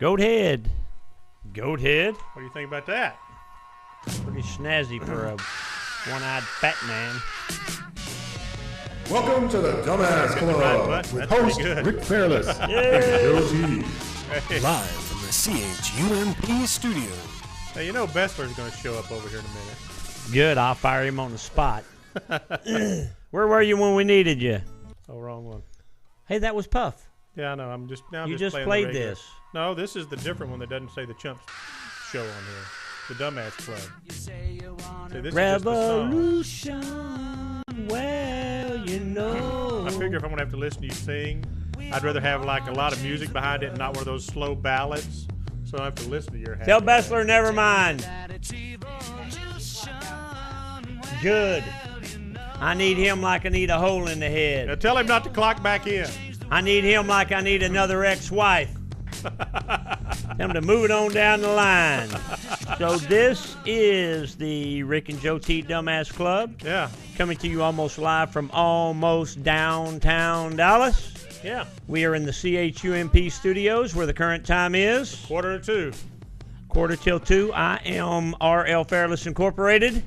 Goat head. Goat head? What do you think about that? Pretty snazzy for a one-eyed fat man. Welcome to the Dumbass Club with host Rick Fairless and JoeT. Live from the CHUMP studios. Hey, you know Bessler's going to show up over here in a minute. Good, I'll fire him on the spot. Where were you when we needed you? Oh, wrong one. Hey, that was Puff. Yeah, I know. I'm just You just playing played the regular. this. No, this is the different one that doesn't say the Chumps show on here. The Dumbass Club. See, this Revolution, well, you know. I figure if I'm going to have to listen to you sing, I'd rather have like a lot of music behind it and not one of those slow ballads. So I have to listen to your happy Tell Bessler, never mind. Good. I need him like I need a hole in the head. Now tell him not to clock back in. I need him like I need another ex-wife. Tell him to move it on down the line. So this is the Rick and JoeT Dumbass Club. Yeah. Coming to you almost live from almost downtown Dallas. Yeah. We are in the CHUMP studios where the current time is 1:45. 1:45. I am R.L. Fairless Incorporated.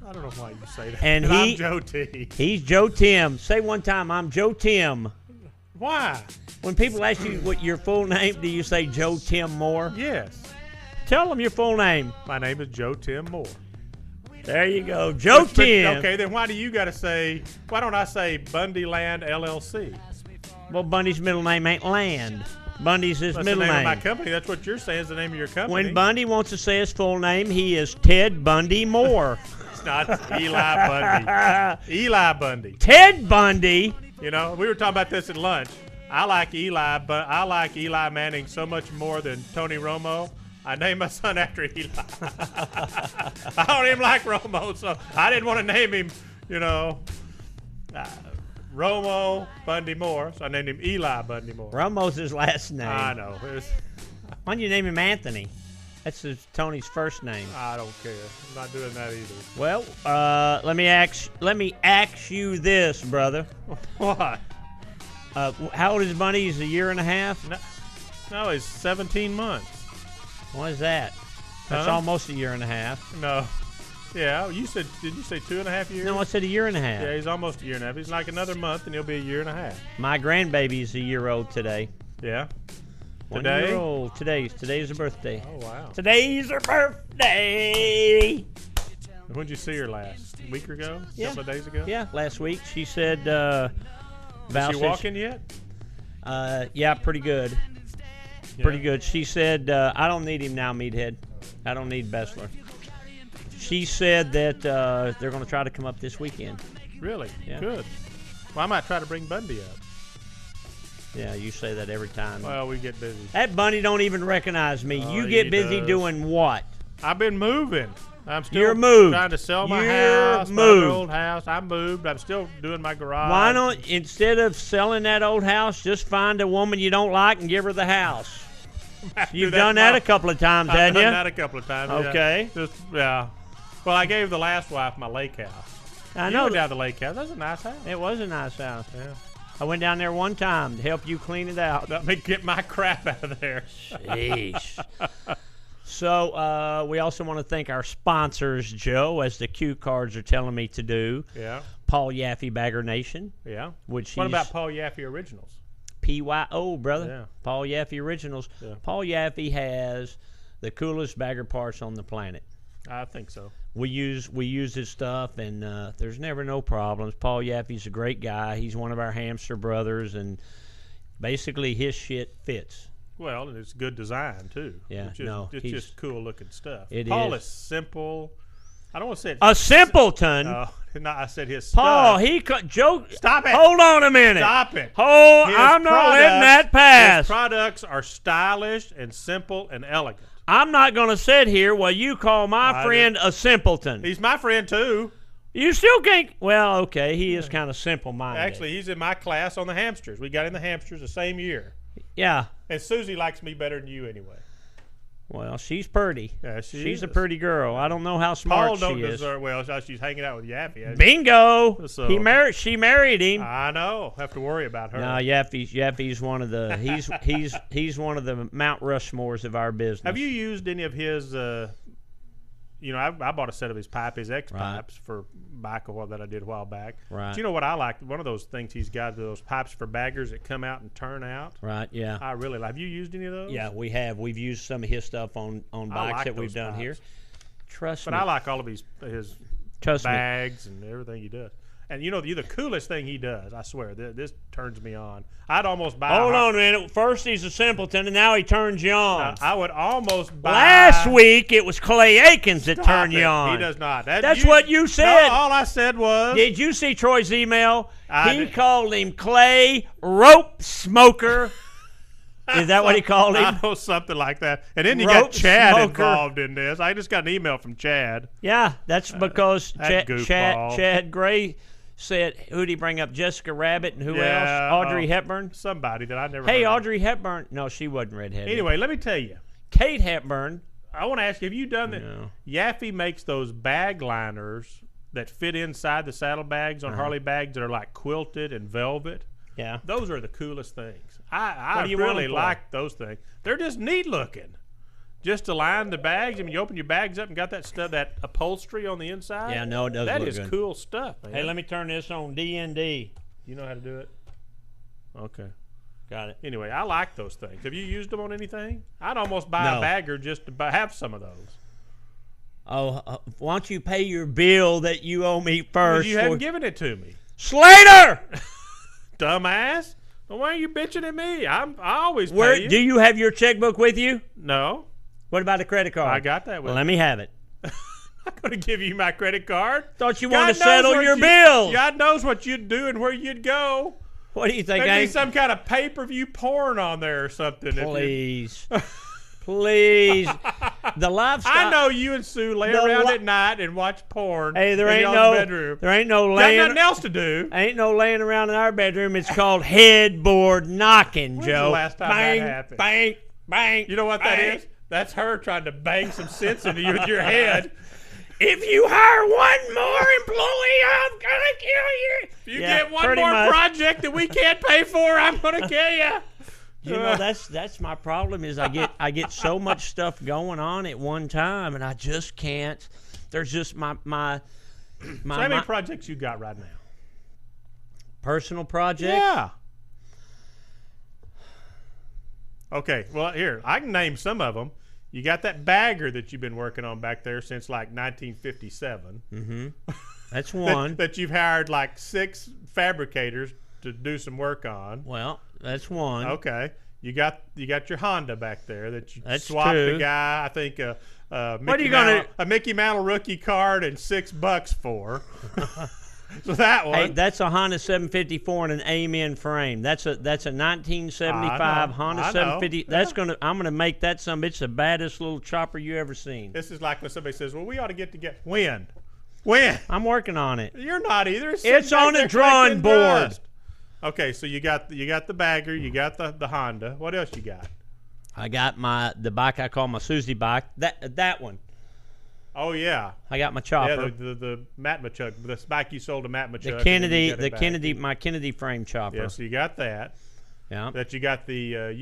I don't know why you say that. And I'm JoeT. He's Joe Tim. Say one time, I'm Joe Tim. Why? When people ask you what your full name, do you say Joe Tim Moore? Yes. Tell them your full name. My name is Joe Tim Moore. There you go. Joe Tim. Okay, then why do you got to say, why don't I say Bundy Land LLC? Well, Bundy's middle name ain't Land. Bundy's his That's middle the name name. of my company. That's what you're saying is the name of your company. When Bundy wants to say his full name, he is Ted Bundy Moore. It's not Eli Bundy. Eli Bundy. Ted Bundy. You know, we were talking about this at lunch. I like Eli, but I like Eli Manning so much more than Tony Romo. I named my son after Eli. I don't even like Romo, so I didn't want to name him, you know, Romo Bundy Moore. So I named him Eli Bundy Moore. Romo's his last name. I know. Why don't you name him Anthony? That's Tony's first name. I don't care. I'm not doing that either. Well, let me ask you this, brother. What? How old is Bundy? He's a year and a half? No, he's 17 months. What is that? That's Huh? almost a year and a half. No. Yeah, you said, did you say 2.5 years? No, I said a year and a half. Yeah, he's almost a year and a half. He's like another month, and he'll be a year and a half. My grandbaby's a year old today. Yeah. 1 Today? year old. Today's her birthday. Oh, wow. Today's her birthday. When did you see her last? A week ago? Yeah. A couple of days ago? Yeah, last week. She said, Is Val she said walking yet? yeah, pretty good. Yeah. Pretty good. She said, I don't need him now, Meathead. I don't need Bessler. She said that they're going to try to come up this weekend. Really? Yeah. Good. Well, I might try to bring Bundy up. Yeah, you say that every time. Well, we get busy. That Bunny don't even recognize me. Oh, You get he busy does. doing what? I've been moving. I'm still You're moved. trying to sell my You're house, my moved. old house. I moved. I'm still doing my garage. Why don't, instead of selling that old house, just find a woman you don't like and give her the house? You've done that a couple of times, I've hadn't done you? that a couple of times. Okay. Yeah. Just, yeah. Well, I gave the last wife my lake house. I You know. went down to the lake house. That's a nice house. It was a nice house. Yeah. I went down there one time to help you clean it out. Let me get my crap out of there. Sheesh. So we also want to thank our sponsors, Joe, as the cue cards are telling me to do. Yeah. Paul Yaffe Bagger Nation, Yeah. which What he's about Paul Yaffe Originals? PYO, brother. Yeah. Paul Yaffe Originals. Yeah. Paul Yaffe has the coolest bagger parts on the planet. I think so. We use his stuff, and there's never no problems. Paul Yaffe's a great guy. He's one of our hamster brothers, and basically his shit fits. Well, and it's good design too. Yeah, It's just cool looking stuff. It Paul is. is simple. I don't want to say it. A simpleton. No, I said his Paul, stuff. Joe. Stop it. Hold on a minute. Stop it. Oh, His I'm not letting that His pass. products are stylish and simple and elegant. I'm not going to sit here while you call my I friend a simpleton. He's my friend too. You still can't. Well, okay, he is kind of simple-minded. Actually, he's in my class on the hamsters. We got in the hamsters the same year. Yeah. And Susie likes me better than you anyway. Well, she's pretty. Yeah, she's a pretty girl. I don't know how smart Paul don't she is. deserve. Well, she's hanging out with Yaffee. Bingo. So, She married him. I know. Have to worry about her. No, Yaffee's one of the. He's one of the Mount Rushmores of our business. Have you used any of his? I bought a set of his X pipes for back that I did a while back. Right. Do you know what I like? One of those things he's got, those pipes for baggers that come out and turn out. Right. Yeah. I really like. Have you used any of those? Yeah, we have. We've used some of his stuff on bikes that we've done pipes. here. Trust me. But I like all of his Trust bags and everything he does. And the coolest thing he does, I swear, this turns me on. I'd almost buy. Hold on a minute. First he's a simpleton, and now he turns you on. I would almost buy. Last week it was Clay Aikens that turned you on. He does not. That's what you said. No, all I said was. Did you see Troy's email? He called him Clay Rope Smoker. Is that what he called him? I know, something like that. And then you got Chad involved in this. I just got an email from Chad. Yeah, that's because goofball. Chad Gray said, who'd he bring up? Jessica Rabbit and who else? Audrey Hepburn? Somebody that I never Hey, heard Audrey Hepburn. No, she wasn't redheaded. Anyway, let me tell you. Kate Hepburn. I want to ask you, have you done that? No. Yaffee makes those bag liners that fit inside the saddlebags on Harley bags that are like quilted and velvet. Yeah. Those are the coolest things. I What do you want really them for? like those things. They're just neat looking. Just to line the bags. I mean, you open your bags up and got that stuff, that upholstery on the inside. Yeah, no, it does That look is good. cool stuff, man. Hey, let me turn this on D&D. You know how to do it? Okay. Got it. Anyway, I like those things. Have you used them on anything? I'd almost buy a bagger just to have some of those. Oh, why don't you pay your bill that you owe me first? You haven't given it to me. Slater! Dumbass. Well, why are you bitching at me? I always pay you. Do you have your checkbook with you? No. What about the credit card? I got that with Well, let me have it. I'm not going to give you my credit card. Thought you wanted to settle your bills. God knows what you'd do and where you'd go. What do you think? There'd be some kind of pay-per-view porn on there or something. Please. Please. The lifestyle. I know you and Sue lay around at night and watch porn. Hey, there in ain't y'all's no bedroom. There ain't no Got laying. nothing else to do. Ain't no laying around in our bedroom. It's called headboard knocking, When's Joe. the last time bang, that happened? bang, bang. You know what that is? That's her trying to bang some sense into you with your head. If you hire one more employee, I'm gonna kill you. If you get one more project that we can't pay for, I'm gonna kill you. You know, that's my problem is I get so much stuff going on at one time, and I just can't. There's just my So how many projects you got right now? Personal project. Yeah. Okay, well, here, I can name some of them. You got that bagger that you've been working on back there since like 1957. Mm-hmm. That's one. that you've hired like 6 fabricators to do some work on. Well, that's one. Okay. You got your Honda back there that you That's swapped two. the guy, I think, a Mickey Mantle rookie card and $6 for. So that one. Hey, that's a Honda 754 and an Amen frame. That's a 1975 Honda 750. I'm gonna make that some. It's the baddest little chopper you ever seen. This is like when somebody says, "Well, we ought to get together." When? I'm working on it. You're not either. It's on the drawing board. Dust. Okay, so you got the bagger, you got the Honda. What else you got? I got the bike I call my Susie bike. That one. Oh yeah. I got my chopper. Yeah, the Matt Machuk, the bike you sold to Matt Machuk. My Kennedy frame chopper. Yeah, so you got that. Yeah. That you got I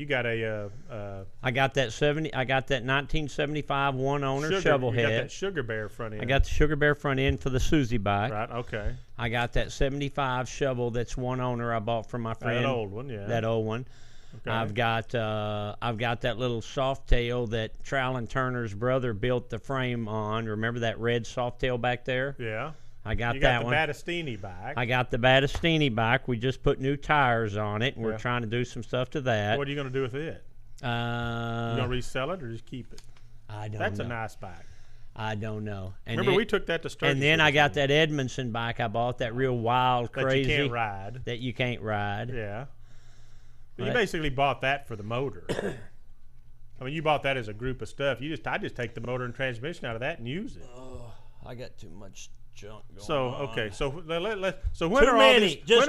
got that 1975 one owner shovel head. You got that Sugar Bear front end. I got the Sugar Bear front end for the Susie bike. Right. Okay. I got that 75 shovel that's one owner I bought from my friend. That old one, yeah. That old one. Okay. I've got that little soft tail that Trowell Turner's brother built the frame on. Remember that red soft tail back there? Yeah. I got that one. You got the Battistini bike. I got the Battistini bike. We just put new tires on it, and we're trying to do some stuff to that. What are you going to do with it? You going to resell it or just keep it? I don't know. That's a nice bike. I don't know. And remember, we took that to Sturgis. And then I got that Edmondson bike I bought, that real wild, crazy. That you can't ride. That you can't ride. Yeah. You basically bought that for the motor. I mean, you bought that as a group of stuff. I just take the motor and transmission out of that and use it. Oh, I got too much junk going on. Okay, so when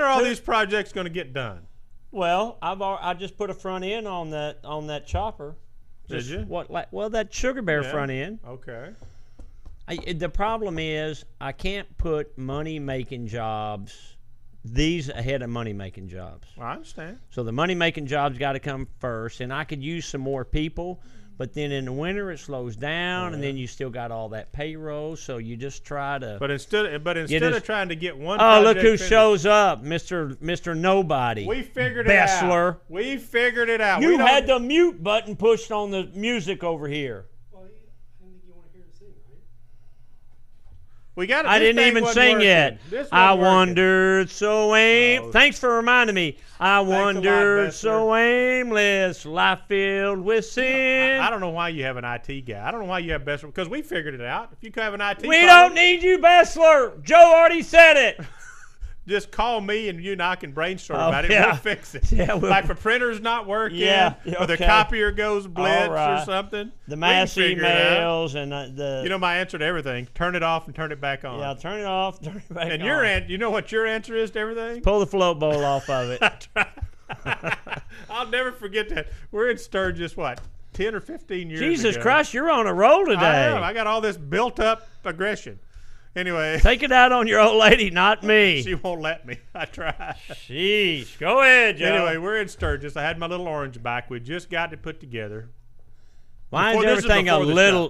are all these projects going to get done? Well, I just put a front end on that chopper. Did you? Well, that sugar bear front end. Okay. The problem is I can't put money-making jobs, these ahead of money-making jobs. I understand. So the money-making jobs got to come first, and I could use some more people, but then in the winter it slows down, and then you still got all that payroll, so you just try to. But instead of trying to get one. Oh, look who shows up, Mr. Nobody. We figured Bessler. it out. We figured it out. You had the mute button pushed on the music over here. I didn't even sing yet. I wondered so Thanks for reminding me. I wondered so aimless, life filled with sin. I don't know why you have an IT guy. I don't know why you have Bessler, because we figured it out. If you could have an IT We don't need you, Bessler. Joe already said it. Just call me and you and I can brainstorm about it. Yeah. We'll fix it. Yeah, like the printer's not working, or the okay. copier goes blitz right. or something. The mass emails and the. You know my answer to everything: turn it off and turn it back on. Yeah, turn it off, turn it back on. And you know what your answer is to everything? Pull the float bowl off of it. I'll never forget that. We're in Sturgis, 10 or 15 years Jesus ago. Christ, you're on a roll today. I am. I got all this built-up aggression. Anyway. Take it out on your old lady, not me. She won't let me. I tried. Sheesh. Go ahead, Joe. Anyway, we're in Sturgis. I had my little orange bike. We just got it put together. Why is everything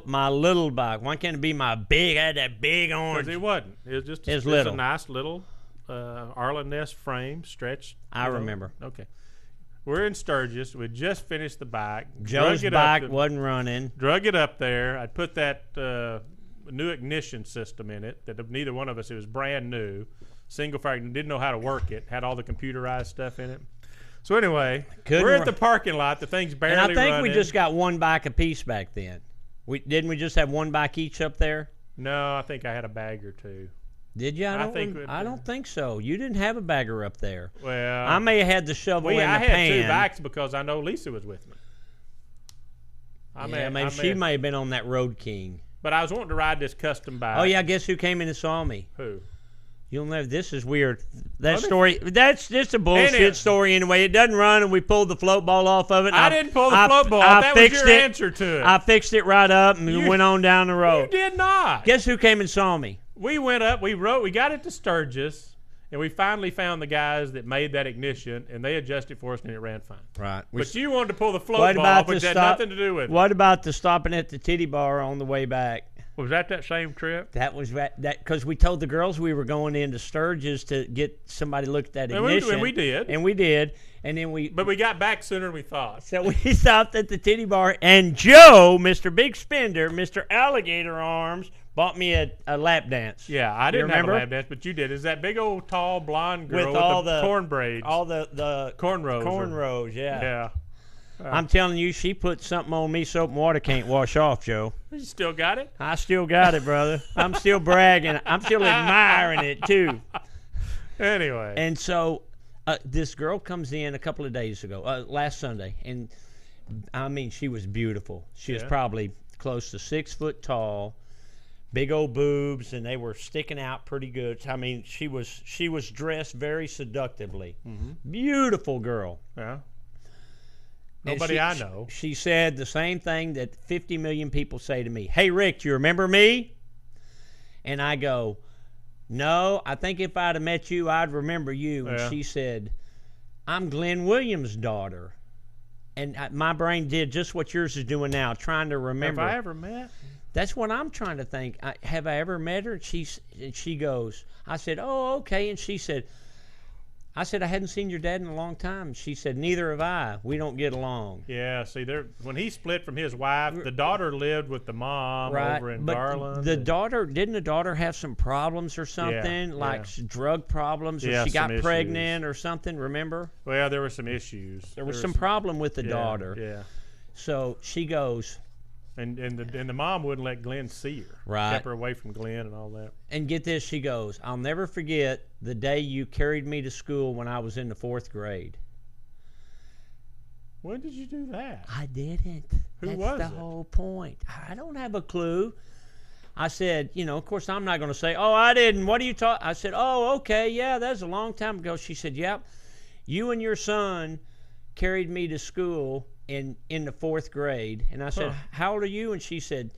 my little bike? Why can't it be my big? I had that big orange. Because it wasn't. It was just it's a nice little Arlen Ness frame stretched. I remember. Okay. We're in Sturgis. We just finished the bike. Joe's bike wasn't running. Drug it up there. I put that new ignition system in it that neither one of us, it was brand new. Single fire, didn't know how to work it. Had all the computerized stuff in it. So anyway, we're at the parking lot. The thing's barely running. And I think we just got one bike apiece back then. Didn't we just have one bike each up there? No, I think I had a bag or two. Did you? I don't think so. You didn't have a bagger up there. Well, I may have had the shovel in the pan. I had two bikes because I know Lisa was with me. She may have been on that Road King. But I was wanting to ride this custom bike. Oh yeah, guess who came in and saw me? Who? You'll never. This is weird. That's just a bullshit story anyway. It doesn't run, and we pulled the float ball off of it. I didn't pull the float ball. That was your answer to it. I fixed it right up and went on down the road. You did not. Guess who came and saw me? We went up. We got it to Sturgis, and we finally found the guys that made that ignition, and they adjusted for us, and it ran fine. Right. But you wanted to pull the float ball, but it had nothing to do with it. What about the stopping at the titty bar on the way back? Was that same trip? That was that because we told the girls we were going into Sturgis to get somebody to look at that ignition. And we did. And then But we got back sooner than we thought. So we stopped at the titty bar, and Joe, Mr. Big Spender, Mr. Alligator Arms, bought me a lap dance. Yeah, I didn't have a lap dance, but you did. Is that big old tall blonde girl with all the corn braids? All the cornrows. Cornrows, yeah. Yeah. I'm telling you, she put something on me soap and water can't wash off, Joe. You still got it? I still got it, brother. I'm still bragging. I'm still admiring it, too. Anyway. And so this girl comes in a couple of days ago, last Sunday, and, I mean, she was beautiful. She was probably close to 6 foot tall, big old boobs, and they were sticking out pretty good. I mean, she was dressed very seductively. Mm-hmm. Beautiful girl. Yeah. Nobody I know. She said the same thing that 50 million people say to me. Hey, Rick, do you remember me? And I go, no, I think if I'd have met you, I'd remember you. And she said, I'm Glenn Williams' daughter. And my brain did just what yours is doing now, trying to remember. Have I ever met? That's what I'm trying to think. Have I ever met her? And she goes, I said, oh, okay. And she said, I hadn't seen your dad in a long time. She said, neither have I. We don't get along. Yeah, see, when he split from his wife, the daughter lived with the mom over in Garland. Didn't the daughter have some problems or something, drug problems, or she got pregnant or something, remember? Well, there were some issues. There was some problem with the daughter. Yeah. So she goes... And the mom wouldn't let Glenn see her. Right. Kept her away from Glenn and all that. And get this, she goes, I'll never forget the day you carried me to school when I was in the 4th grade. When did you do that? I didn't. That's the whole point. I don't have a clue. I said, of course I'm not going to say, oh, I didn't. What are you talking? I said, oh, okay, yeah, that was a long time ago. She said, yep, you and your son carried me to school in the 4th grade. And I said, how old are you? And she said,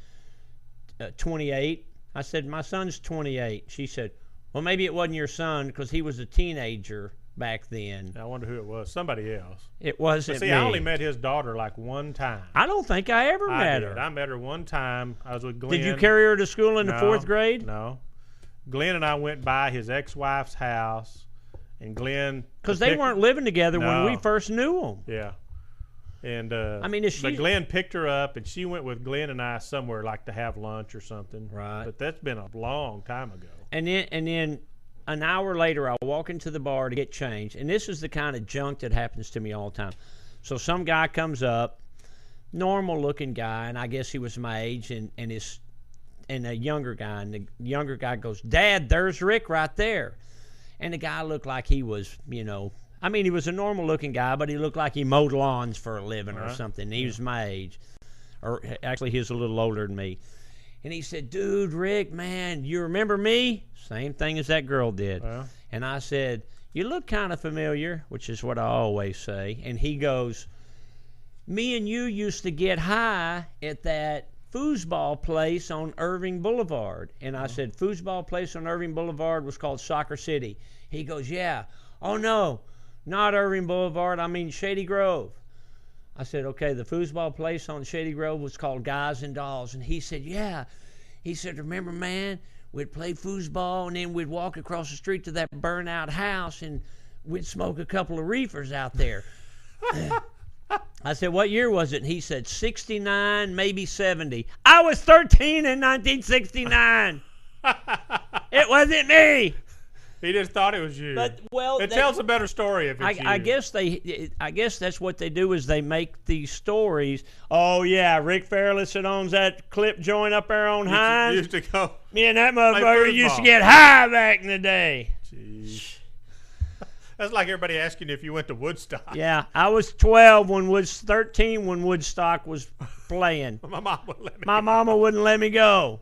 28. I said, my son's 28. She said, well, maybe it wasn't your son because he was a teenager back then. I wonder who it was. Somebody else. It wasn't me. See, I only met his daughter like one time. I don't think I ever met her. I met her one time. I was with Glenn. Did you carry her to school in the 4th grade? No. Glenn and I went by his ex-wife's house, and Glenn... Because they weren't living together when we first knew them. Yeah. And but Glenn picked her up, and she went with Glenn and I somewhere like to have lunch or something. Right. But that's been a long time ago. And then an hour later, I walk into the bar to get changed, and this is the kind of junk that happens to me all the time. So some guy comes up, normal-looking guy, and I guess he was my age, and a younger guy, and the younger guy goes, Dad, there's Rick right there. And the guy looked like he was, he was a normal-looking guy, but he looked like he mowed lawns for a living or something. He was my age. Or actually, he was a little older than me. And he said, dude, Rick, man, you remember me? Same thing as that girl did. And I said, you look kind of familiar, which is what I always say. And he goes, me and you used to get high at that foosball place on Irving Boulevard. And I said, foosball place on Irving Boulevard was called Soccer City. He goes, yeah. Oh, no, not Irving Boulevard. I mean Shady Grove. I said, okay, the foosball place on Shady Grove was called Guys and Dolls. And he said, yeah. He said, remember, man, we'd play foosball, and then we'd walk across the street to that burnt-out house, and we'd smoke a couple of reefers out there. I said, what year was it? And he said, 69, maybe 70. I was 13 in 1969. It wasn't me. He just thought it was you. But it tells a better story if it's you. I guess that's what they do is they make these stories. Oh yeah, Rick Fairless that owns that clip joint up there on Hines. Used to go. Me and that motherfucker used to get high back in the day. Jeez. That's like everybody asking if you went to Woodstock. Yeah, I was 13 when Woodstock was playing. My mom wouldn't let me. My mama wouldn't let me go.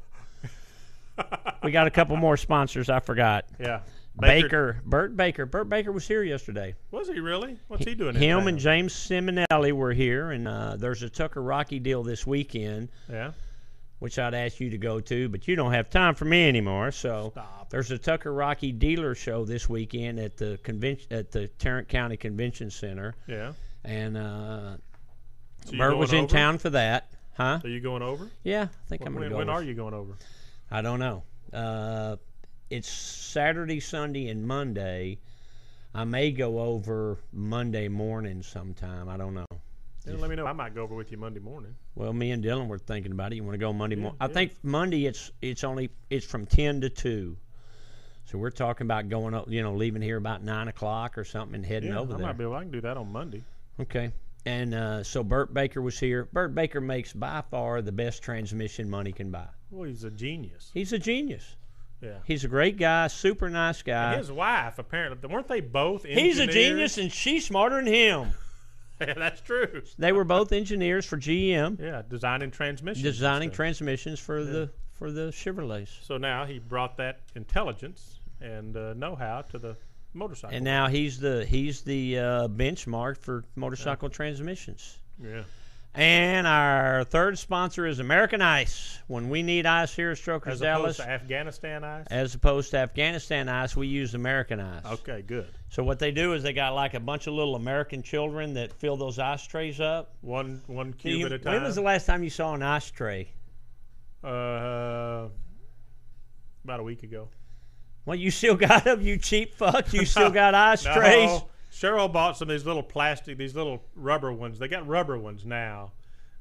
We got a couple more sponsors. I forgot. Yeah. Burt Baker. Burt Baker was here yesterday. Was he really? What's he doing? Him and James Simonelli were here, and there's a Tucker Rocky deal this weekend. Yeah. Which I'd ask you to go to, but you don't have time for me anymore. So there's a Tucker Rocky dealer show this weekend at the Tarrant County Convention Center. Yeah. And Burt was in town for that. Huh? Are you going over? Yeah, I think I'm going to go. When are you going over? I don't know. It's Saturday, Sunday, and Monday. I may go over Monday morning sometime. I don't know. Yeah, let me know. I might go over with you Monday morning. Well, me and Dylan were thinking about it. You want to go Monday morning? I think Monday it's from 10 to 2. So we're talking about going up, leaving here about 9 o'clock or something and heading over there. I can do that on Monday. Okay. And so Burt Baker was here. Burt Baker makes by far the best transmission money can buy. Well, he's a genius. He's a genius. Yeah. He's a great guy, super nice guy. And his wife, apparently, weren't they both engineers? He's a genius, and she's smarter than him. Yeah, that's true. They were both engineers for GM. Yeah, designing transmissions. Designing transmissions for the Chevrolets. So now he brought that intelligence and know-how to the motorcycle. And now he's the benchmark for motorcycle transmissions. Yeah. And our third sponsor is American Ice. When we need ice here at Strokers Dallas. As opposed to Afghanistan ice? As opposed to Afghanistan ice, we use American Ice. Okay, good. So what they do is they got like a bunch of little American children that fill those ice trays up. One cube at a time? When was the last time you saw an ice tray? About a week ago. Well, you still got them, you cheap fuck. You still got ice trays. Cheryl bought some of these little rubber ones. They got rubber ones now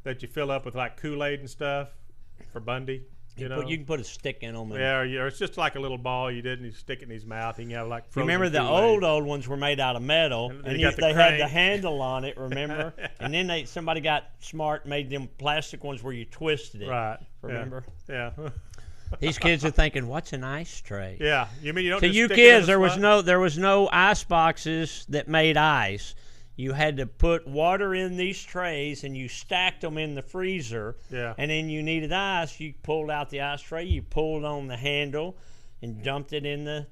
that you fill up with like Kool-Aid and stuff for Bundy. You can put a stick in them. Yeah, or it's just like a little ball you stick it in his mouth. He can have like frozen remember the Kool-Aid. old ones were made out of metal, and they had the handle on it, remember? And then somebody got smart and made them plastic ones where you twisted it. Right. Remember? Yeah. These kids are thinking, "What's an ice tray?" Yeah, you mean you don't? To just you stick kids, it in there was no ice boxes that made ice. You had to put water in these trays, and you stacked them in the freezer. Yeah. And then you needed ice. You pulled out the ice tray. You pulled on the handle, and dumped it in a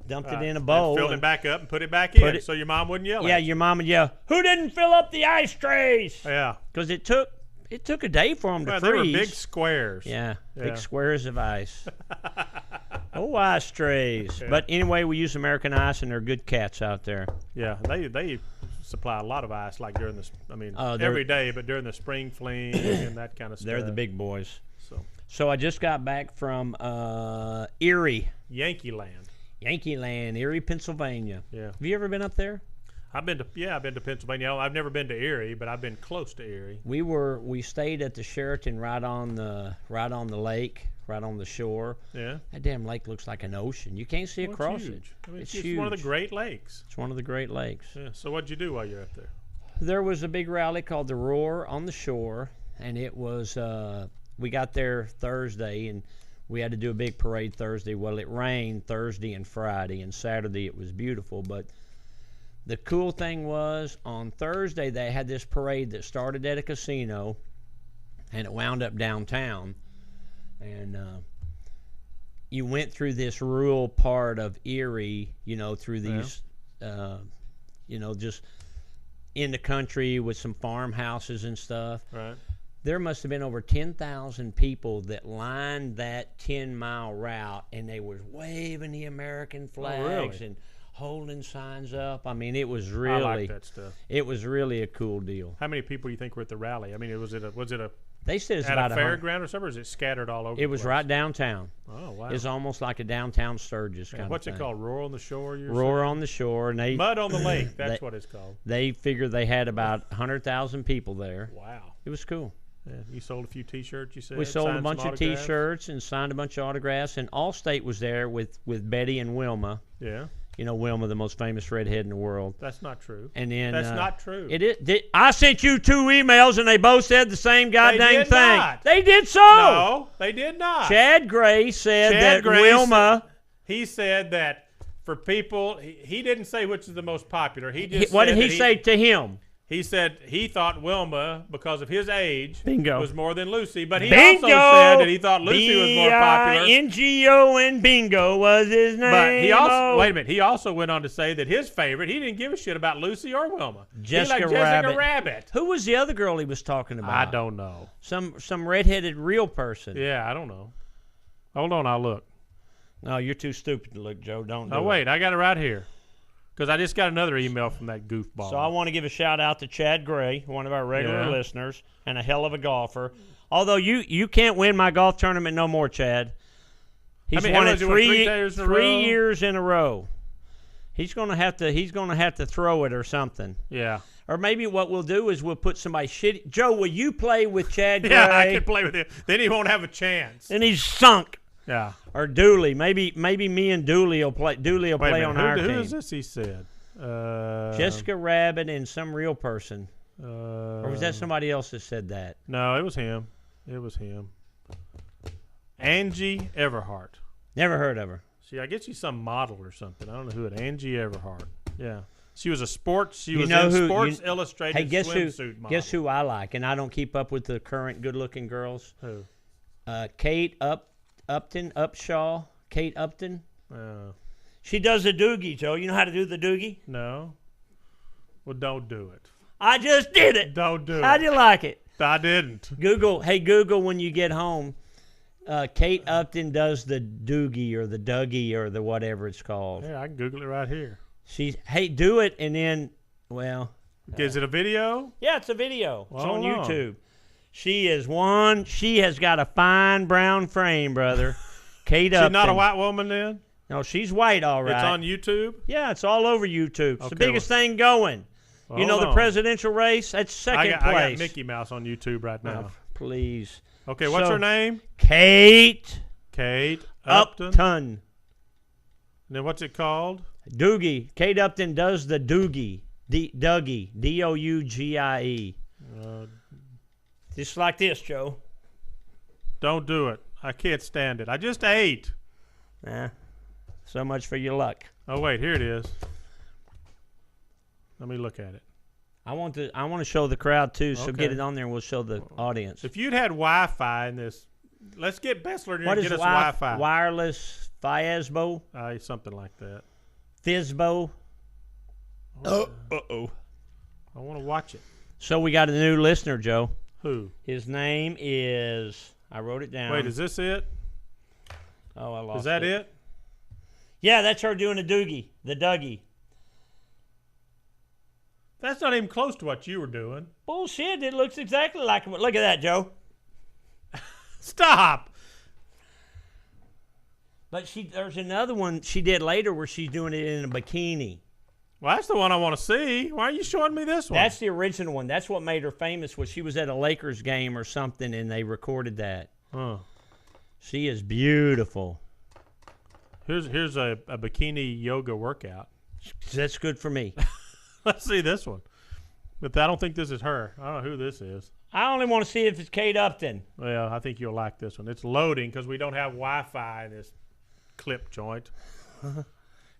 bowl. And filled it back up and put it back in so your mom wouldn't yell at you. Yeah, your mom would yell, "Who didn't fill up the ice trays?" Yeah. Because it took a day for them to freeze. They were big squares. Yeah, big squares of ice. Oh, ice trays. Yeah. But anyway, we use American Ice, and they're good cats out there. Yeah, they supply a lot of ice, like during every day, but during the spring fling and that kind of stuff. They're the big boys. So I just got back from Erie. Yankee Land, Erie, Pennsylvania. Yeah. Have you ever been up there? I've been to Pennsylvania. I've never been to Erie, but I've been close to Erie. We stayed at the Sheraton right on the lake, right on the shore. Yeah. That damn lake looks like an ocean. You can't see across it. I mean, it's huge. one of the Great Lakes. It's one of the Great Lakes. Yeah. So what'd you do while you're up there? There was a big rally called the Roar on the Shore, and it was we got there Thursday, and we had to do a big parade Thursday. Well, it rained Thursday and Friday, and Saturday it was beautiful. But the cool thing was, on Thursday they had this parade that started at a casino, and it wound up downtown. And you went through this rural part of Erie, through these, just in the country with some farmhouses and stuff. Right. There must have been over 10,000 people that lined that 10-mile route, and they were waving the American flags and holding signs up. I mean, it was really. I like that stuff. It was really a cool deal. How many people do you think were at the rally? I mean, was it a? They said it's at about a fairground or something, or is it scattered all over? It was right downtown. Oh wow! It's almost like a downtown Sturgis kind of thing. What's it called? Roar on the Shore. Roar on the Shore. And Mud on the Lake. That's what it's called. They figured they had about 100,000 people there. Wow! It was cool. Yeah, you sold a few T-shirts. You said we sold a bunch of T-shirts and signed a bunch of autographs. And Allstate was there with Betty and Wilma. Yeah. Wilma, the most famous redhead in the world. That's not true. And then that's not true. It is. I sent you 2 emails, and they both said the same goddamn thing. Not. They did so. No, they did not. Chad Gray said Wilma. He said that for people. He didn't say which is the most popular. He just. What did he say to him? He said he thought Wilma, because of his age, was more than Lucy. But he also said that he thought Lucy was more popular. Bingo and Bingo was his name. But he also, wait a minute, he also went on to say that his favorite, he didn't give a shit about Lucy or Wilma. Jessica Rabbit. Who was the other girl he was talking about? I don't know. Some redheaded real person. Yeah, I don't know. Hold on, I'll look. No, you're too stupid to look, Joe. Don't do it. Oh, wait, I got it right here. Because I just got another email from that goofball. So I want to give a shout-out to Chad Gray, one of our regular listeners, and a hell of a golfer. Although you can't win my golf tournament no more, Chad. He's won it 3 years in a row. He's gonna have to throw it or something. Yeah. Or maybe what we'll do is we'll put somebody shitty. Joe, will you play with Chad Gray? Yeah, I can play with him. Then he won't have a chance. Then he's sunk. Yeah. Or Dooley. Maybe me and Dooley will play. Dooley will play on our team. Who is this? He said. Jessica Rabbit and some real person. Or was that somebody else that said that? No, it was him. Angie Everhart. Never heard of her. I guess she's some model or something. I don't know who it. Angie Everhart. Yeah. She was a sports. She was in Sports Illustrated swimsuit model. Guess who I like, and I don't keep up with the current good-looking girls. Who? Kate Upshaw. Kate Upton. She does the doogie, Joe. You know how to do the doogie? No. Well, don't do it. I just did it. Don't do it. How'd you like it? I didn't. Google when you get home. Kate Upton does the doogie or the Dougie or the whatever it's called. Yeah, I can Google it right here. Do it, and then, well. Is it a video? Yeah, it's a video. It's on YouTube. She has got a fine brown frame, brother. Kate Upton. She's not a white woman then? No, she's white, all right. It's on YouTube? Yeah, it's all over YouTube. It's the biggest thing going. You know the presidential race? That's second place. I got Mickey Mouse on YouTube right now. Oh, please. Okay, what's her name? Kate Upton. And then what's it called? Dougie. Kate Upton does the Dougie. Dougie. Dougie. Just like this, Joe. Don't do it. I can't stand it. I just ate. So much for your luck. Oh, wait. Here it is. Let me look at it. I want to show the crowd, too, so get it on there and we'll show the audience. If you'd had Wi-Fi in this Let's get Bessler to What get is us Wi-Fi. Wireless Fiasbo? Something like that. Fizbo? Uh-oh. I want to watch it. So we got a new listener, Joe. Who? His name is, I wrote it down. Wait, is this it? Oh, I lost it. Is that it? Yeah, that's her doing the Dougie. That's not even close to what you were doing. Bullshit, it looks exactly like him. Look at that, Joe. Stop. But there's another one she did later where she's doing it in a bikini. Well, that's the one I want to see. Why are you showing me this one? That's the original one. That's what made her famous. Was she was at a Lakers game or something, and they recorded that. Huh. She is beautiful. Here's a bikini yoga workout. That's good for me. Let's see this one. But I don't think this is her. I don't know who this is. I only want to see if it's Kate Upton. Well, I think you'll like this one. It's loading because we don't have Wi-Fi in this clip joint.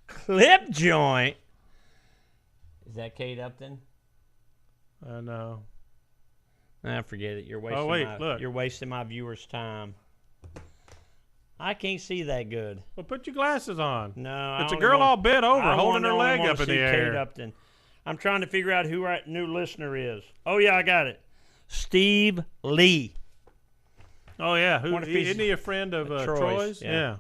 Clip joint? Is that Kate Upton? No. Forget it. You're wasting my viewers' time. I can't see that good. Well, put your glasses on. No, it's a girl all bent over, holding her leg up in the air. Kate Upton. I'm trying to figure out who our new listener is. Oh yeah, I got it. Steve Lee. Oh yeah, isn't he a friend of Troy's? Yeah.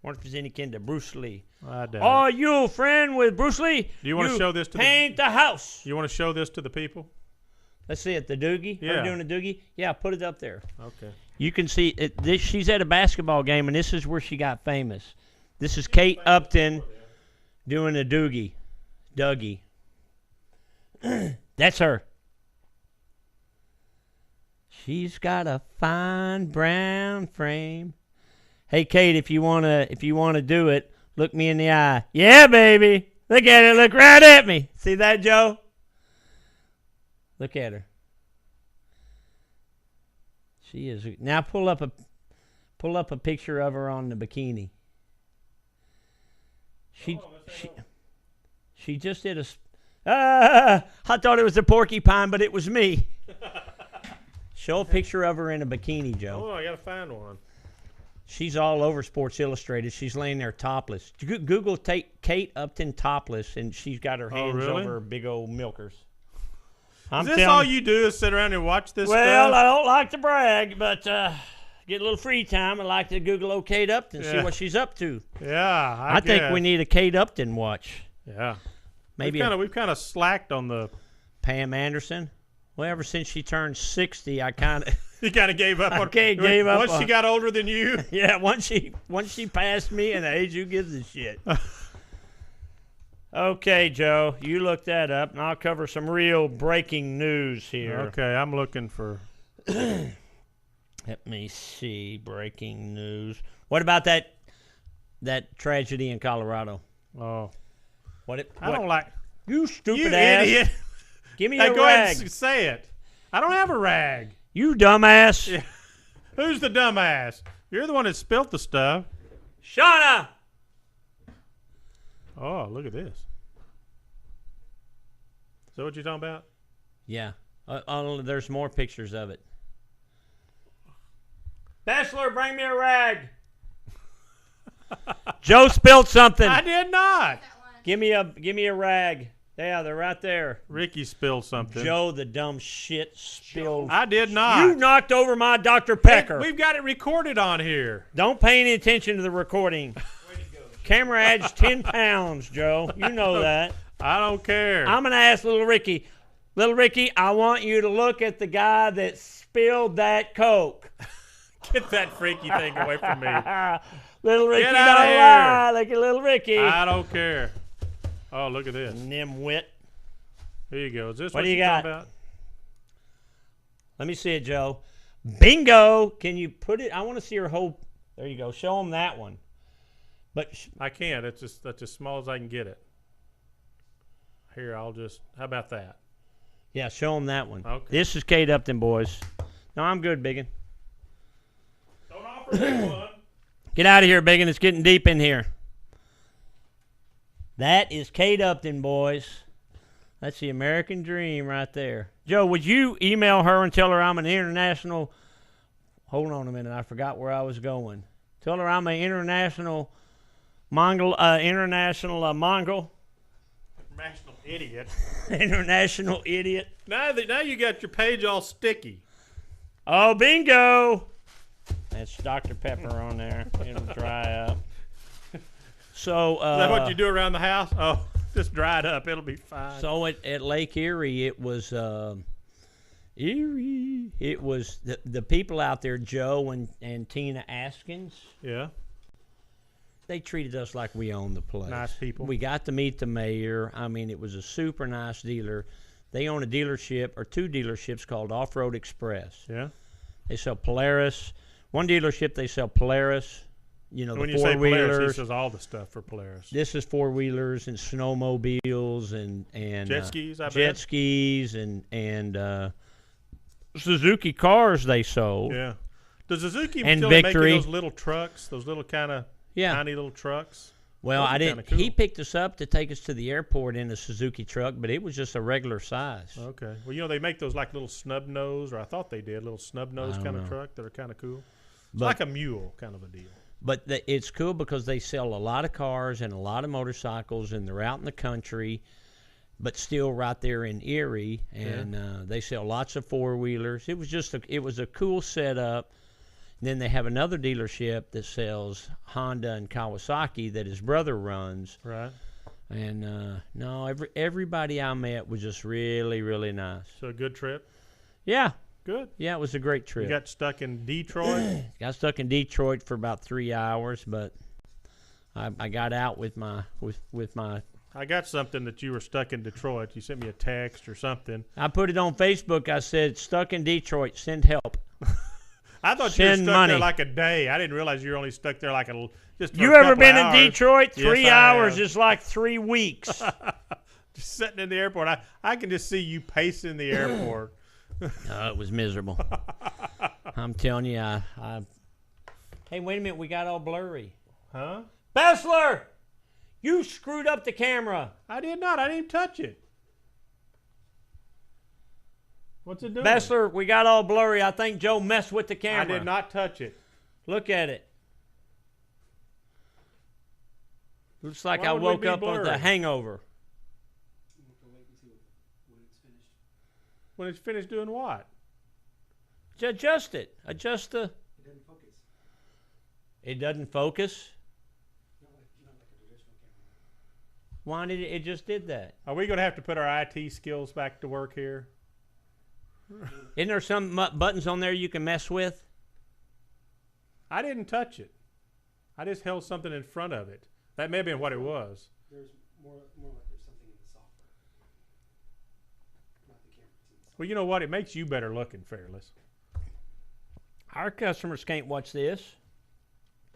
Wonder if he's any kin to Bruce Lee. I doubt Are you a friend with Bruce Lee? Do you want to show this to paint the house? You want to show this to the people? Let's see it. The Dougie. Yeah. Her doing a Dougie. Yeah, put it up there. Okay. You can see it. She's at a basketball game, and this is where she got famous. This is Kate Upton doing a Dougie. That's her. She's got a fine brown frame. Hey, Kate, if you wanna do it, look me in the eye. Yeah, baby. Look at it. Look right at me. See that, Joe? Look at her. She is. Now pull up a picture of her on the bikini. She just did I thought it was a porcupine, but it was me. Show a picture of her in a bikini, Joe. Oh, I gotta find one. She's all over Sports Illustrated. She's laying there topless. Google Kate Upton topless, and she's got her hands over her big old milkers. Is this all you do is sit around and watch this stuff? Well, I don't like to brag, but get a little free time. I like to Google Kate Upton, see what she's up to. Yeah, I think we need a Kate Upton watch. Yeah. Maybe we've kind of slacked on the Pam Anderson. Well, ever since she turned 60, I kind of you kind of gave up. Gave up. Once she got older than you. Yeah, once she passed me in age, who gives a shit? Okay, Joe, you look that up, and I'll cover some real breaking news here. Okay, I'm looking for. Let me see, breaking news. What about that tragedy in Colorado? Oh, I don't like you, stupid you ass. Idiot. Give me hey, a go rag. ahead and say it. I don't have a rag. You dumbass. Yeah. Who's the dumbass? You're the one that spilt the stuff. Shauna. Oh, look at this. Is that what you're talking about? Yeah. There's more pictures of it. Bachelor, bring me a rag. Joe spilled something. I did not. Give me a rag. Yeah, they're right there. Ricky spilled something. Joe, the dumb shit, spilled. I did not. You knocked over my Dr. Pecker. We've got it recorded on here. Don't pay any attention to the recording. Camera adds 10 pounds, Joe. You know that. I don't care. I'm going to ask Little Ricky. Little Ricky, I want you to look at the guy that spilled that Coke. Get that freaky thing away from me. Little Ricky, Get don't out of here. lie. Look at Little Ricky. I don't care. Oh, look at this. Nimwit. Here you go. Is this What what do you you're got? talking about? Let me see it, Joe. Bingo. Can you put it? I want to see her whole. There you go. Show them that one. But I can't. That's as small as I can get it. Here, how about that? yeah, show them that one. Okay. This is Kate Upton, boys. No, I'm good, Biggin. Don't offer me one. Get out of here, Biggin. It's getting deep in here. That is Kate Upton, boys. That's the American dream right there. Joe, would you email her and tell her I'm an international hold on a minute. I forgot where I was going. Tell her I'm an international Mongol. International idiot. International idiot. Now you got your page all sticky. Oh, bingo! That's Dr. Pepper on there. It'll dry up. So is that what you do around the house? Oh, just dry it up. It'll be fine. So at Lake Erie, it was Erie. It was the people out there, Joe and Tina Askins. Yeah. They treated us like we owned the place. Nice people. We got to meet the mayor. I mean, it was a super nice dealer. They own a dealership or two dealerships called Off-Road Express. Yeah. They sell Polaris. One dealership, they sell Polaris. You know, when the you say four-wheelers. Polaris, he says all the stuff for Polaris. This is four-wheelers and snowmobiles and jet skis, I bet. Jet skis and Suzuki cars they sold. Yeah. Does Suzuki and still Victory. making those little trucks, those little kind of tiny little trucks? Well, those I didn't. Cool. He picked us up to take us to the airport in a Suzuki truck, but it was just a regular size. Okay. Well, you know, they make those like little snub nose, or I thought they did, little snub nose kind of truck that are kind of cool. It's like a mule kind of a deal. But it's cool because they sell a lot of cars and a lot of motorcycles, and they're out in the country, but still right there in Erie. And they sell lots of four-wheelers. It was just it was a cool setup. And then they have another dealership that sells Honda and Kawasaki that his brother runs. Right. And no, everybody I met was just really, really nice. So a good trip? Yeah. Good. Yeah, it was a great trip. You got stuck in Detroit? Got stuck in Detroit for about 3 hours, but I got out with my with my. I got something that you were stuck in Detroit. You sent me a text or something. I put it on Facebook. I said, "Stuck in Detroit. Send help." I thought you were stuck there like a day. I didn't realize you were only stuck there like just. For you a ever been hours. in Detroit? 3 Yes, hours is like 3 weeks. Just sitting in the airport. I can just see you pacing the airport. It was miserable. I'm telling you, Hey, wait a minute. We got all blurry. Huh? Bessler, you screwed up the camera. I did not. I didn't even touch it. What's it doing? Bessler, we got all blurry. I think Joe messed with the camera. I did not touch it. Look at it. Looks like Why I would we woke be up with blurry? a hangover. When it's finished doing what? Adjust it. Adjust the... It doesn't focus. It doesn't focus? Not like a traditional camera. Why did it just did that? Are we going to have to put our IT skills back to work here? Isn't there some buttons on there you can mess with? I didn't touch it. I just held something in front of it. That may have been what it was. There's more like there's something in the software. Not the camera. It's in the software. Well, you know what? It makes you better looking, Fairless. Our customers can't watch this.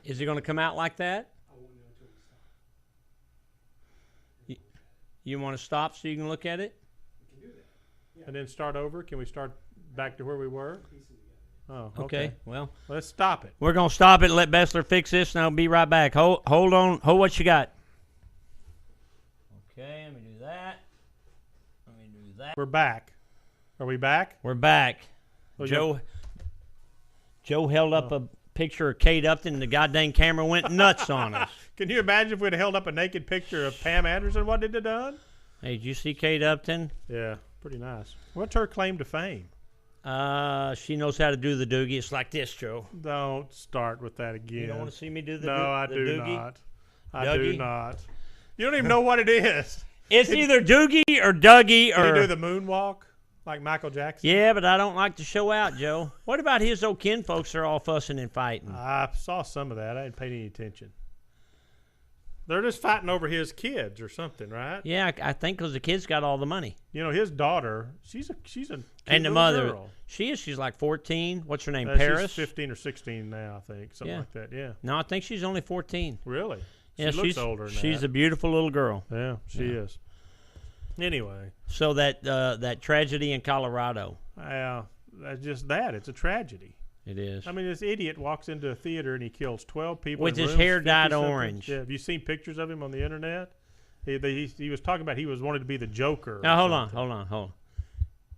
Is it going to come out like that? I won't know until we stop. You want to stop so you can look at it? We can do that. Yeah. And then start over? Can we start back to where we were? Piecing together. Oh, Okay. Well, let's stop it. we're going to stop it and let Bessler fix this, and I'll be right back. Hold on. Hold what you got. Okay, let me do that. Let me do that. We're back. Are we back? We're back. Well, Joe held up a picture of Kate Upton, and the goddamn camera went nuts on us. Can you imagine if we'd held up a naked picture of Pam Anderson? What did it done? Hey, did you see Kate Upton? Yeah, pretty nice. What's her claim to fame? She knows how to do the Dougie. It's like this, Joe. Don't start with that again. You don't want to see me do the No, I the do Dougie? not. I Dougie? do not. You don't even know what it is. It's either Dougie or Dougie Can or... you do the moonwalk like Michael Jackson? Yeah, but I don't like to show out, Joe. What about his old kin folks are all fussing and fighting? I saw some of that. I didn't pay any attention. They're just fighting over his kids or something, right? Yeah, I think because the kid's got all the money. You know, his daughter, she's a cute And the little mother, girl. she's like 14. What's her name, She's Paris? 15 or 16 now, I think. Something Yeah. like that, yeah. No, I think she's only 14. Really? She Yeah, looks she's older than she's that. a beautiful little girl. Yeah, she is. Anyway. So that tragedy in Colorado. That's just that. It's a tragedy. It is. I mean, this idiot walks into a theater and he kills 12 people With in his rooms, hair dyed 50-something. orange. Yeah, have you seen pictures of him on the internet? He was talking about he was wanted to be the Joker. Now hold on.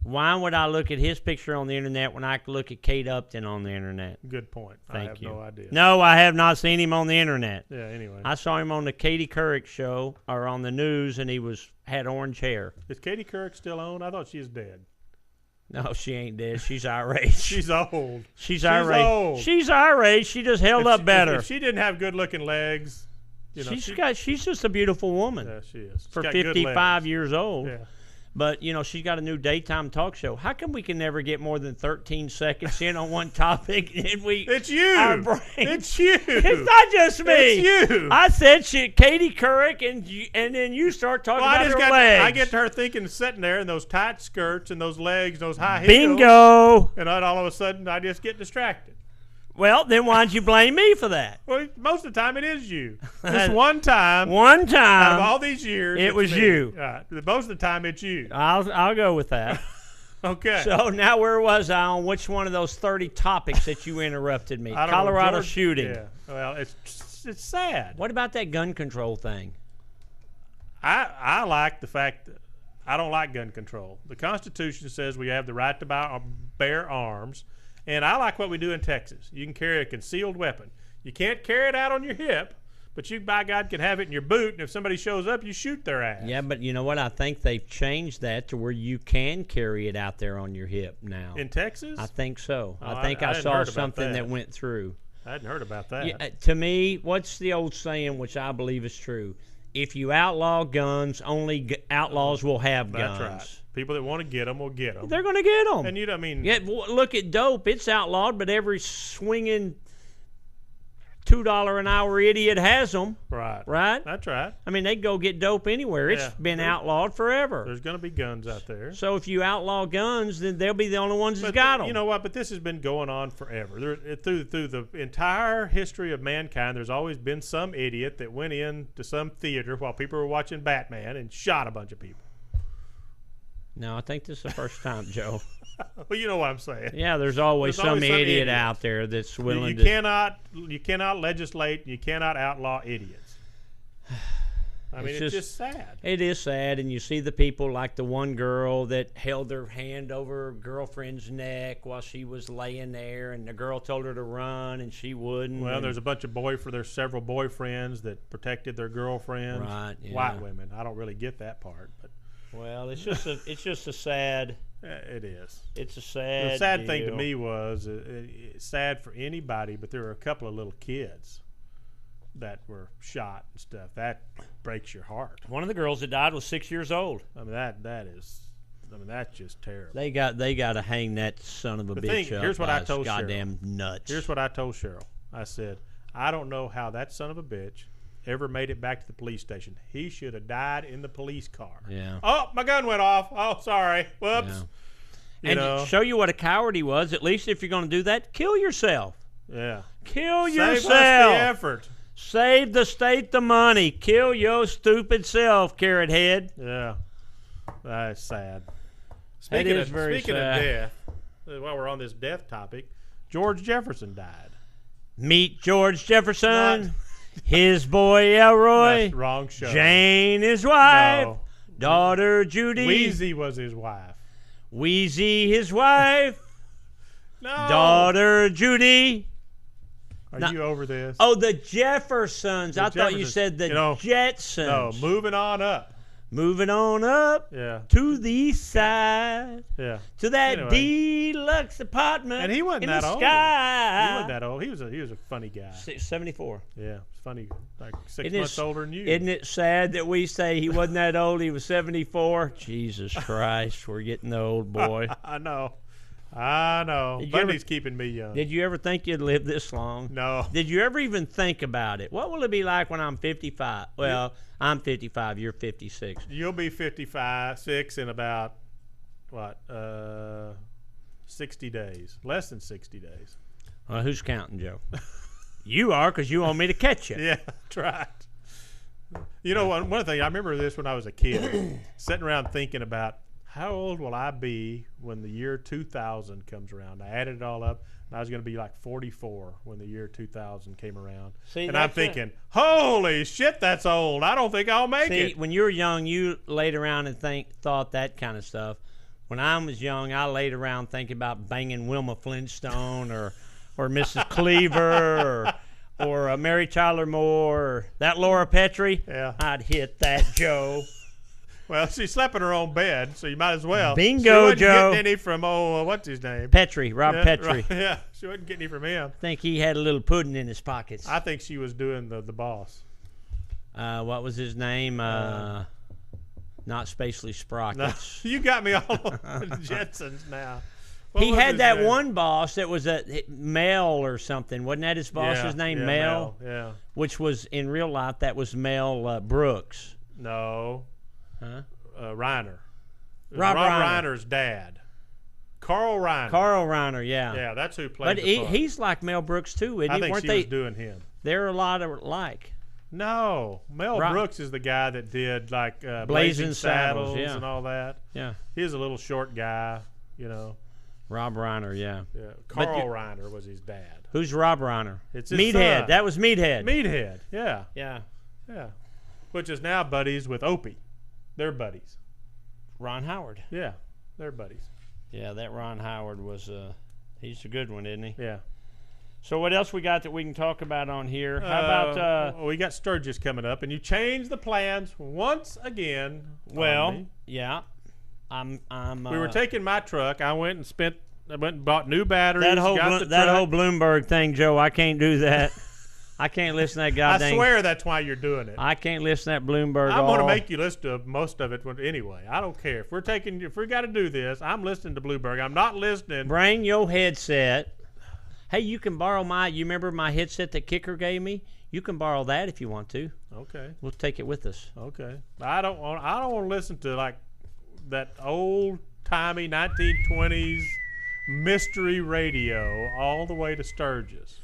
Why would I look at his picture on the internet when I could look at Kate Upton on the internet? Good point. Thank you. I have no idea. No, I have not seen him on the internet. Yeah, anyway. I saw him on the Katie Couric show or on the news, and he had orange hair. Is Katie Couric still on? I thought she was dead. No, she ain't dead. She's our age. She's old. She's our age. Old. She's our age. She just held up better. If she didn't have good-looking legs, she's just a beautiful woman. Yeah, she is. For 55 years old. Yeah. But, she's got a new daytime talk show. How come we can never get more than 13 seconds in on one topic? It's you. Our brain, it's you. It's not just me. It's you. I said Katie Couric, and then you start talking about her legs. I get to her thinking, sitting there in those tight skirts and those legs, those high heels. Bingo. And then all of a sudden, I just get distracted. Well, then why'd you blame me for that? Well, most of the time it is you. Just one time. One time. Out of all these years, it was me. you. Most of the time, it's you. I'll go with that. Okay. So now where was I on which one of those 30 topics that you interrupted me? Colorado shooting. Yeah. Well, it's sad. What about that gun control thing? I like the fact that I don't like gun control. The Constitution says we have the right to bear arms. And I like what we do in Texas. You can carry a concealed weapon. You can't carry it out on your hip, but you, by God, can have it in your boot, and if somebody shows up, you shoot their ass. Yeah, but you know what? I think they've changed that to where you can carry it out there on your hip now. In Texas? I think so. Oh, I think I saw something that went through. I hadn't heard about that. Yeah, to me, what's the old saying, which I believe is true? If you outlaw guns, only outlaws will have guns. That's right. People that want to get them will get them. They're going to get them. And yeah, look at dope. It's outlawed, but every swinging $2 an hour idiot has them. Right. Right? That's right. I mean, they go get dope anywhere. It's been outlawed forever. There's going to be guns out there. So if you outlaw guns, then they'll be the only ones that got them. You know what? But this has been going on forever. Through the entire history of mankind, there's always been some idiot that went into some theater while people were watching Batman and shot a bunch of people. No, I think this is the first time, Joe. Well, you know what I'm saying. Yeah, there's always some idiot out there that's willing to. You cannot legislate. You cannot outlaw idiots. I mean, it's just sad. It is sad, and you see the people like the one girl that held her hand over her girlfriend's neck while she was laying there, and the girl told her to run, and she wouldn't. Well, there's a bunch of there's several boyfriends that protected their girlfriends. Right. Yeah. White women. I don't really get that part, but. Well, it's just a sad. It is. It's a sad. The sad thing to me was it's sad for anybody, but there were a couple of little kids that were shot and stuff. That breaks your heart. One of the girls that died was 6 years old. I mean that's just terrible. They got to hang that son of a bitch up. Here's what I told goddamn Cheryl. Nuts. Here's what I told Cheryl. I said, I don't know how that son of a bitch ever made it back to the police station. He should have died in the police car. Yeah. Oh, my gun went off. Oh, sorry. Whoops. Yeah. To show you what a coward he was, at least if you're going to do that, kill yourself. Yeah. Kill yourself. Save us the effort. Save the state the money. Kill your stupid self, carrot head. Yeah. That's sad. Speaking of death, while we're on this death topic, George Jefferson died. Meet George Jefferson. His boy Elroy. That's wrong show. Jane, his wife. No. Daughter Judy. Wheezy was his wife. Wheezy, his wife. No. Daughter Judy. Are you over this? Oh, the Jeffersons. I thought you said the Jetsons. No, moving on up. Moving on up to the east side. Yeah. To that deluxe apartment. And he wasn't that old. Sky. He wasn't that old. He was a funny guy. 74. Yeah, funny. Like 6 months older than you. Isn't it sad that we say he wasn't that old? He was 74. Jesus Christ, we're getting the old boy. I know. Bundy's keeping me young. Did you ever think you'd live this long? No. Did you ever even think about it? What will it be like when I'm 55? Well, I'm 55. You're 56. You'll be 6 in about, 60 days. Less than 60 days. Well, who's counting, Joe? You are, because you want me to catch you. Yeah, that's right. You know, one thing, I remember this when I was a kid, sitting around thinking about, how old will I be when the year 2000 comes around? I added it all up, and I was going to be like 44 when the year 2000 came around. And I'm thinking, holy shit, that's old. I don't think I'll make it. When you were young, you laid around and thought that kind of stuff. when I was young, I laid around thinking about banging Wilma Flintstone or Mrs. Cleaver or Mary Tyler Moore or that Laura Petrie. Yeah. I'd hit that, Joe. Well, she slept in her own bed, so you might as well. Bingo, she wasn't Joe. Getting any from what's his name? Petrie, Rob Yeah, Petrie. right, yeah, she wasn't getting any from him. I think he had a little pudding in his pockets. I think she was doing the boss. What was his name? Not Spacely Sprockets. No, you got me all on the Jetsons now. He had that one boss that was a Mel or something. Wasn't that his boss's name? Yeah, Mel? Yeah. Which was, in real life, that was Mel Brooks. No. Huh? Reiner. Rob Reiner's dad. Carl Reiner. Carl Reiner, yeah. Yeah, that's who played But the part. he's like Mel Brooks, too, isn't I he? think Weren't she they? was doing him. They're a lot alike. No. Mel Brooks is the guy that did, like, Blazing Saddles, yeah. and all that. Yeah. He was a little short guy, you know. Rob Reiner, yeah. Yeah. Carl Reiner was his dad. Who's Rob Reiner? It's his Meathead. son. That was Meathead. Meathead, yeah. Yeah. Yeah. Which is now buddies with Opie. They're buddies. Ron Howard. Yeah, they're buddies. Yeah, that Ron Howard was, he's a good one, isn't he? Yeah. So what else we got that we can talk about on here? How about... we got Sturgis coming up, and you changed the plans once again. Well, yeah. I'm we were taking my truck. I went and bought new batteries. That whole Bloomberg thing, Joe, I can't do that. I can't listen to that goddamn... I swear that's why you're doing it. I can't listen to that Bloomberg. I'm going to make you listen to most of it anyway. I don't care. If we got to do this, I'm listening to Bloomberg. I'm not listening. Bring your headset. Hey, you can borrow you remember my headset that Kicker gave me? You can borrow that if you want to. Okay. We'll take it with us. Okay. I don't want to listen to like that old-timey 1920s mystery radio all the way to Sturgis.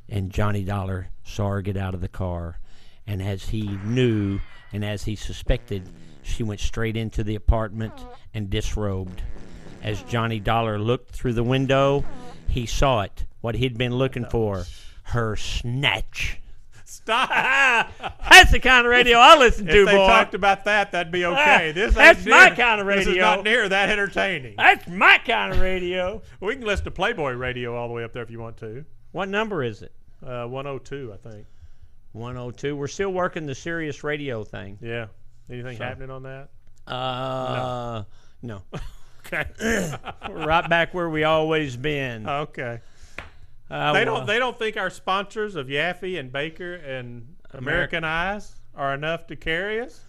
And Johnny Dollar saw her get out of the car, and as he knew and as he suspected, she went straight into the apartment and disrobed. As Johnny Dollar looked through the window, he saw it, what he'd been looking for, her snatch. Stop! That's the kind of radio I listen to, boy. If they talked about that, that'd be okay. That's my kind of radio. This is not near that entertaining. That's my kind of radio. We can listen to Playboy Radio all the way up there if you want to. What number is it? 102, I think. 102. We're still working the Sirius radio thing. Yeah. Anything happening on that? No. Okay. We're right back where we always been. Okay. They don't think our sponsors of Yaffe and Baker and American Eyes are enough to carry us?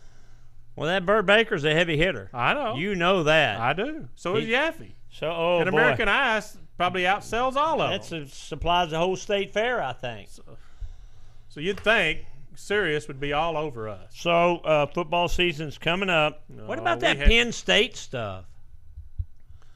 Well, that Burt Baker's a heavy hitter. I know. You know that. I do. So is Yaffe. So, and American Eyes probably outsells all of them. That supplies the whole state fair, I think. So you'd think Sirius would be all over us. So football season's coming up. What about that Penn State stuff?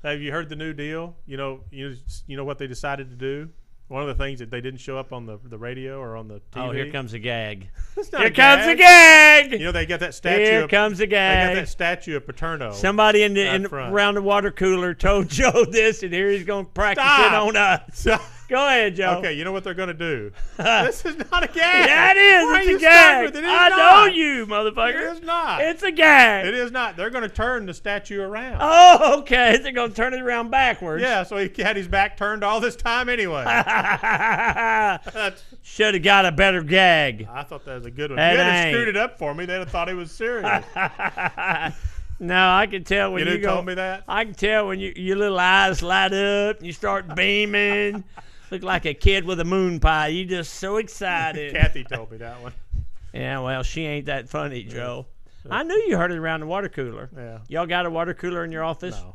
Have you heard the new deal? You know what they decided to do? One of the things that they didn't show up on the radio or on the TV. Oh, here comes a gag. Here comes a gag. You know, they got that statue. Here comes a gag. They got that statue of Paterno. Somebody around the water cooler told Joe this, and here he's going to practice it on us. Go ahead, Joe. Okay, you know what they're going to do? This is not a gag. Yeah, it is. Why It's a gag. I know you, motherfucker. It is not. It's a gag. It is not. They're going to turn the statue around. Oh, okay. They're going to turn it around backwards. Yeah, so he had his back turned all this time anyway. Should have got a better gag. I thought that was a good one. If you had screwed it up for me, they'd have thought it was serious. No, I can tell when you told me that? I can tell when your little eyes light up and you start beaming. Look like a kid with a moon pie. You just so excited. Kathy told me that one. Yeah, well, she ain't that funny, Joe. I knew you heard it around the water cooler. Yeah. Y'all got a water cooler in your office? No.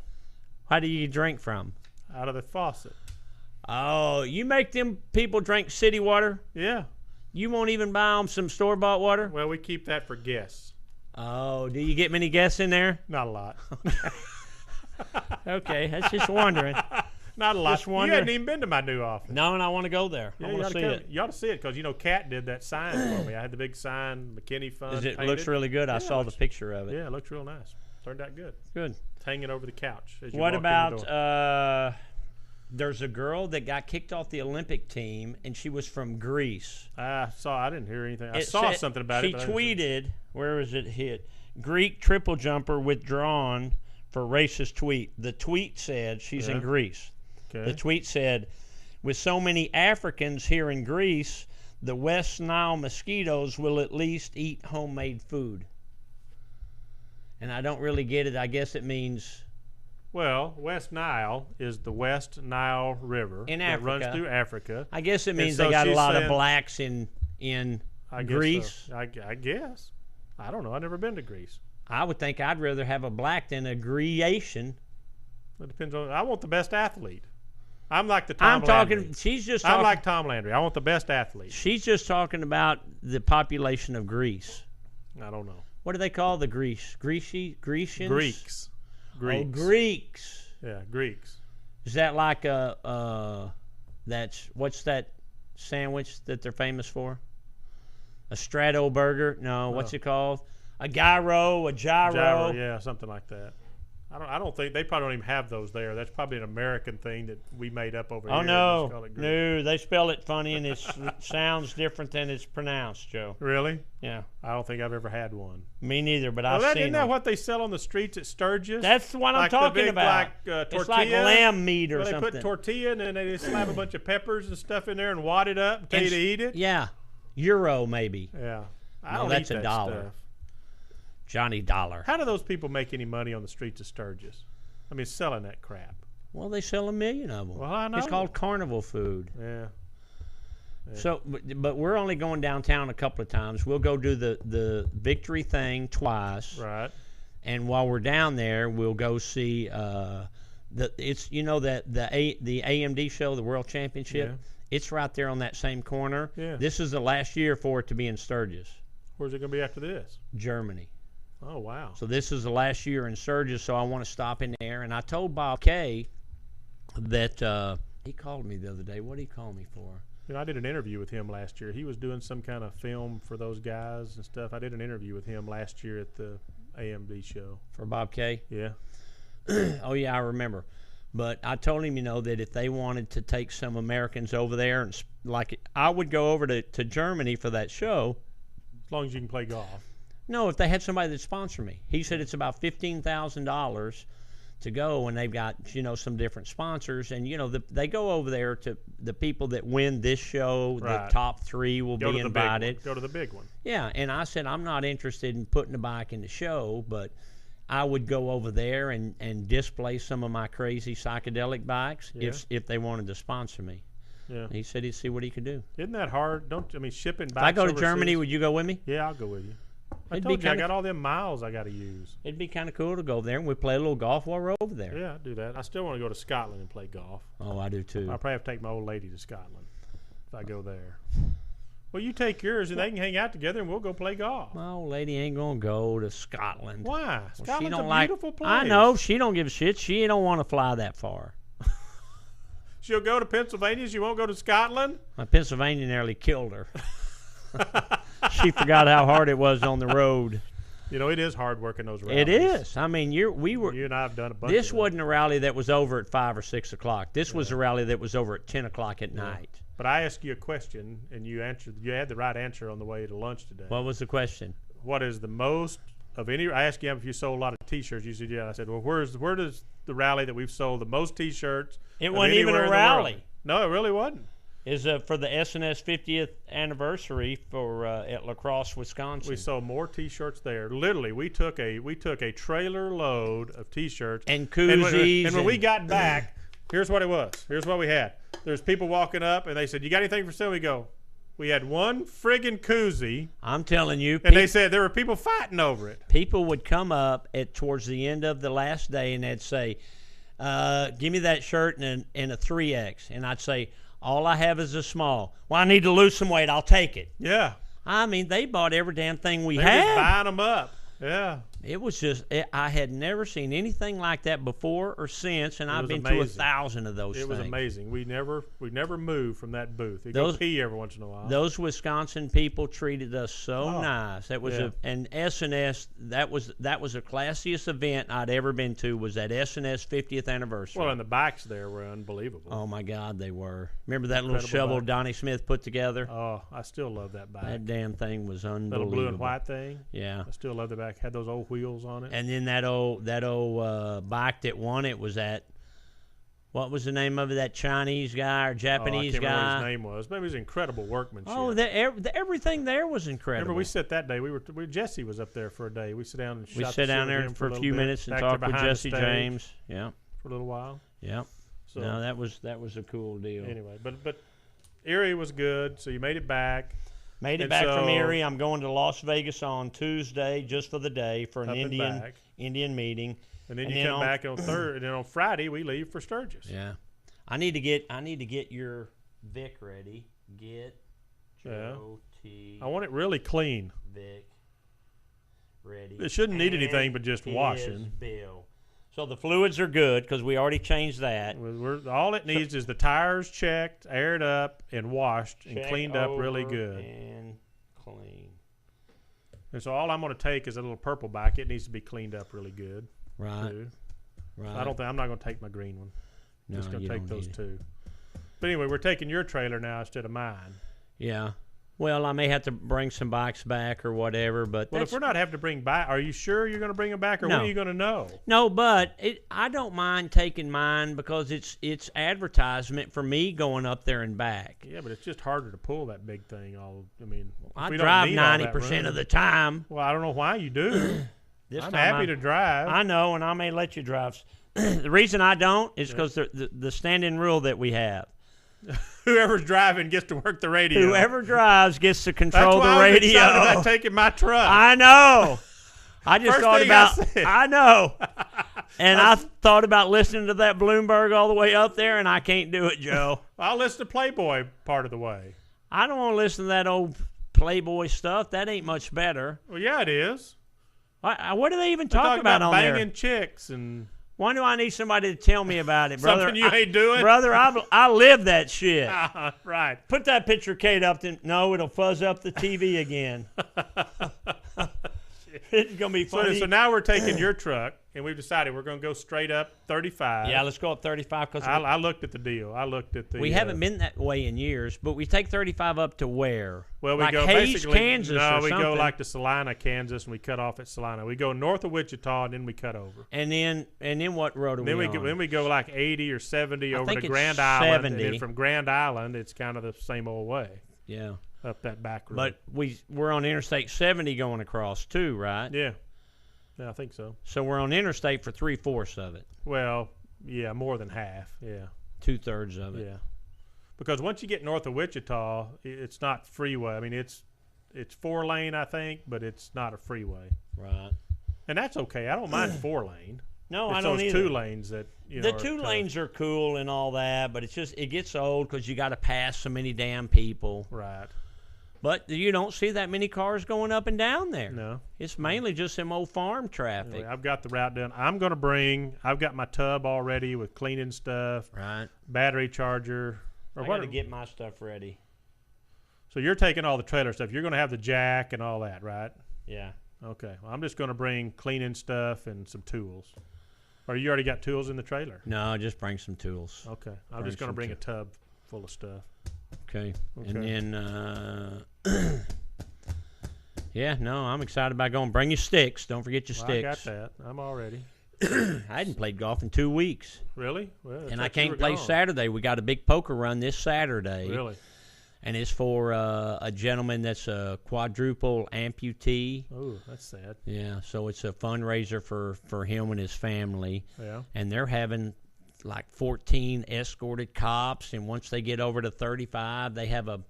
How do you drink from? Out of the faucet. Oh, you make them people drink city water? Yeah. You won't even buy them some store-bought water? Well, we keep that for guests. Oh, do you get many guests in there? Not a lot. Okay, that's just wondering. Not a lot. Just wondering. You hadn't even been to my new office. No, and I want to go there. Yeah, I want to see it. You ought to see it because, Kat did that sign for me. I had the big sign, McKinney Fund. It painted. Looks really good. I saw the picture of it. Yeah, it looks real nice. Turned out good. Good. It's hanging over the couch. As you What walk in the door. about there's a girl that got kicked off the Olympic team, and she was from Greece. I didn't hear anything. I saw something about it. She tweeted, where was it hit? Greek triple jumper withdrawn for a racist tweet. The tweet said, she's in Greece. Okay. The tweet said, with so many Africans here in Greece, the West Nile mosquitoes will at least eat homemade food. And I don't really get it. I guess it means... Well, West Nile is the West Nile River in that Africa. runs through Africa. I guess it means so they got a she's lot of saying- blacks in Greece. So. I guess. I don't know. I've never been to Greece. I would think I'd rather have a black than a Grecian. It depends on. I want the best athlete. I'm like the Tom Landry. I'm like Tom Landry. I want the best athlete. She's just talking about the population of Greece. I don't know. What do they call the Grecians? Greeks. Oh, Greeks. Yeah, Greeks. Is that like what's that sandwich that they're famous for? A Strato burger? No, what's it called? A gyro, Gyro, yeah, something like that. I don't think they probably don't even have those there. That's probably an American thing that we made up over here. Oh no, they spell it funny and it sounds different than it's pronounced, Joe. Really? Yeah. I don't think I've ever had one. Me neither, but I've seen Isn't that them. what they sell on the streets at Sturgis? That's what I'm talking about. Tortilla. It's like lamb meat or something. They put tortilla and then they just slap a bunch of peppers and stuff in there and wad it up and tell you to eat it. Yeah, euro maybe. Yeah, that's eat $1. stuff. Johnny Dollar. How do those people make any money on the streets of Sturgis? I mean, selling that crap. Well, they sell 1 million of them. Well, I know. It's called carnival food. Yeah. So, but we're only going downtown a couple of times. We'll go do the victory thing twice. Right. And while we're down there, we'll go see the AMD show, the World Championship. Yeah. It's right there on that same corner. Yeah. This is the last year for it to be in Sturgis. Where's it going to be after this? Germany. Oh, wow. So this is the last year in Sturgis, so I want to stop in there. And I told Bob Kay that he called me the other day. What did he call me for? I did an interview with him last year. He was doing some kind of film for those guys and stuff. I did an interview with him last year at the AMD show. For Bob Kay? Yeah. Oh, yeah, I remember. But I told him, that if they wanted to take some Americans over there, and I would go over to Germany for that show. As long as you can play golf. No, if they had somebody that sponsored me. He said it's about $15,000 to go, and they've got, some different sponsors. And, they go over there to the people that win this show. Right. The top 3 will be invited. Go to the big one. Yeah, and I said I'm not interested in putting a bike in the show, but I would go over there and display some of my crazy psychedelic bikes if they wanted to sponsor me. Yeah. He said he'd see what he could do. Isn't that hard? Shipping bikes If I go to overseas? Germany, would you go with me? Yeah, I'll go with you. I told you I got all them miles I got to use. It'd be kind of cool to go there and we play a little golf while we're over there. Yeah, I'd do that. I still want to go to Scotland and play golf. Oh, I do too. I'll probably have to take my old lady to Scotland if I go there. Well, you take yours and they can hang out together and we'll go play golf. My old lady ain't gonna go to Scotland. Why? Scotland's a beautiful place. I know. She don't give a shit. She don't want to fly that far. She'll go to Pennsylvania. She won't go to Scotland? My Pennsylvania nearly killed her. She forgot how hard it was on the road. It is hard working those rallies. It is. I mean, you and I have done a bunch. This of them. wasn't a rally that was over at 5 or 6 o'clock. This was a rally that was over at 10 o'clock at night. But I asked you a question, and you answered. You had the right answer on the way to lunch today. What was the question? What is the most of any? I asked you if you sold a lot of T-shirts. You said yeah. I said, well, where does the rally that we've sold the most T-shirts? It wasn't even a rally. No, it really wasn't. Is for the SNS 50th anniversary for at La Crosse, Wisconsin. We sold more T-shirts there. Literally, we took a trailer load of T-shirts and koozies. And when we got back, here's what it was. Here's what we had. There's people walking up, and they said, "You got anything for sale?" We go, "We had one friggin' koozie." I'm telling you. And they said there were people fighting over it. People would come up towards the end of the last day, and they'd say, "Give me that shirt in a 3X," and I'd say, "All I have is a small." "Well, I need to lose some weight. I'll take it." Yeah. I mean, they bought every damn thing we had. had. They were just buying them up. Yeah. It was just, I had never seen anything like that before or since, and I've been to 1,000 of those things. It was amazing. We never moved from that booth. We'd go pee every once in a while. Those Wisconsin people treated us so nice. That was and SNS. That was the classiest event I'd ever been to. Was that SNS 50th anniversary? Well, and the bikes there were unbelievable. Oh my God, they were. Remember that little shovel Donnie Smith put together? Oh, I still love that bike. That damn thing was unbelievable. Little blue and white thing. Yeah. I still love the back. Had those old wheels on it. And then that old bike that won it was that. What was the name of it? That Chinese guy or Japanese I can't guy? remember what his name was. Maybe it was incredible workmanship. Oh, everything there was incredible. Remember we sat that day. Jesse was up there for a day. We sat down and we sat down there for a few minutes and talked with Jesse James. Yeah, for a little while. Yeah. So no, that was a cool deal. Anyway, but Erie was good. So you made it back. Made it back from Erie. I'm going to Las Vegas on Tuesday just for the day for an Indian meeting. And then you come back on Thursday, and then on Friday we leave for Sturgis. Yeah, I need to get your Vic ready. Get JoeT. I want it really clean. Vic ready. It shouldn't need anything but just washing. Bill. So the fluids are good because we already changed that. All it needs is the tires checked, aired up, and washed and cleaned up really good. And clean. And so all I'm going to take is a little purple bike. It needs to be cleaned up really good. Right. Too. Right. I'm not going to take my green one. No, just going to take those 2. But anyway, we're taking your trailer now instead of mine. Yeah. Well, I may have to bring some bikes back or whatever, but if we're not having to bring back, are you sure you're going to bring them back, or when are you going to know? No, but I don't mind taking mine because it's advertisement for me going up there and back. Yeah, but it's just harder to pull that big thing. I drive 90% of the time. Well, I don't know why you do. I'm happy to drive. I know, and I may let you drive. The reason I don't is because the standing rule that we have. Whoever's driving gets to work the radio. Whoever drives gets to control the radio. I was excited about taking my truck. I know. I just thought about. I know. And I thought about listening to that Bloomberg all the way up there, and I can't do it, Joe. I'll listen to Playboy part of the way. I don't want to listen to that old Playboy stuff. That ain't much better. Well, yeah, it is. What do they even talk about on there? Banging chicks and. Why do I need somebody to tell me about it, brother? Something you ain't doing? Brother, I live that shit. Right. Put that picture of Kate Upton. No, it'll fuzz up the TV again. It's going to be funny. So now we're taking your truck, and we've decided we're going to go straight up 35. Yeah, let's go up 35. Cause I looked at the deal. We haven't been that way in years, but we take 35 up to where? Well, we like go Hayes, basically, Kansas no, or we something. go like to Salina, Kansas, and we cut off at Salina. We go north of Wichita, and then we cut over. And then what road are we on? Then we go like 80 or 70 over to Grand 70. Island, and then from Grand Island, it's kind of the same old way. Yeah. Up that back road. But we're on Interstate 70 going across too, right? Yeah. Yeah, I think so. So we're on Interstate for 3/4 of it. Well, yeah, more than half. Yeah. 2/3 of it. Yeah. Because once you get north of Wichita, it's not freeway. I mean, it's 4-lane, I think, but it's not a freeway. Right. And that's okay. I don't mind 4-lane. No, it's I don't those either. 2 lanes that the 2 lanes are cool and all that, but it gets old because you got to pass so many damn people. Right. But you don't see that many cars going up and down there. No. It's mainly just some old farm traffic. Anyway, I've got the route done. I've got my tub all ready with cleaning stuff. Right. Battery charger. I got to get my stuff ready. So you're taking all the trailer stuff. You're going to have the jack and all that, right? Yeah. Okay. Well, I'm just going to bring cleaning stuff and some tools. Or you already got tools in the trailer? No, just bring some tools. Okay. I'm just going to bring a tub full of stuff. Okay. And then, yeah, no, I'm excited about going. Bring your sticks. Don't forget your sticks. I got that. I'm all ready. I hadn't played golf in 2 weeks. Really? Well, and I can't play Saturday. We got a big poker run this Saturday. Really? And it's for a gentleman that's a quadruple amputee. Oh, that's sad. Yeah, so it's a fundraiser for him and his family. Yeah. And they're having like 14 escorted cops, and once they get over to 35, they have a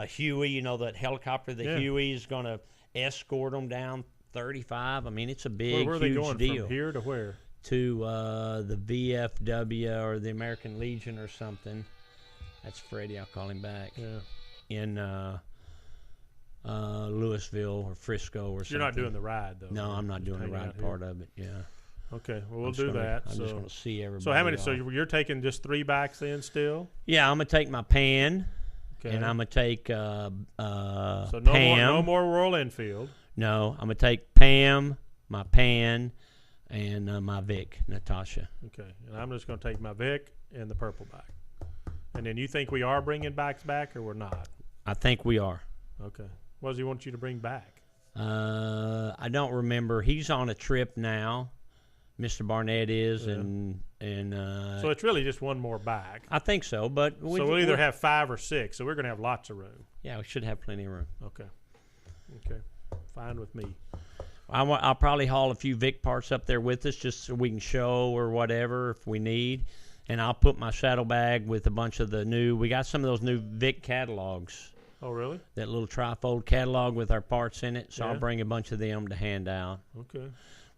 Huey, that helicopter, Huey is going to escort them down 35. I mean, it's a big, where are huge they going deal. From here to where? To the VFW or the American Legion or something. That's Freddie. I'll call him back. Yeah. In Louisville or Frisco or something. You're not doing the ride, though. No, I'm not doing the ride part of it. Yeah. Okay, well, we'll do that. I'm just going to see everybody. So how many? So you're taking just 3 bikes then still? Yeah, I'm going to take my Pan. Okay. And I'm going to take so Pam. No more Royal Enfield. No, I'm going to take Pam, my Pan, and my Vic, Natasha. Okay, and I'm just going to take my Vic and the purple bike. And then you think we are bringing bikes back or we're not? I think we are. Okay. What does he want you to bring back? I don't remember. He's on a trip now. Mr. Barnett is, and so it's really just one more bag. I think so, but so we'll either have 5 or 6. So we're going to have lots of room. Yeah, we should have plenty of room. Okay, fine with me. I'll probably haul a few Vic parts up there with us just so we can show or whatever if we need. And I'll put my saddlebag with a bunch of the new. We got some of those new Vic catalogs. Oh, really? That little trifold catalog with our parts in it. So I'll bring a bunch of them to hand out. Okay.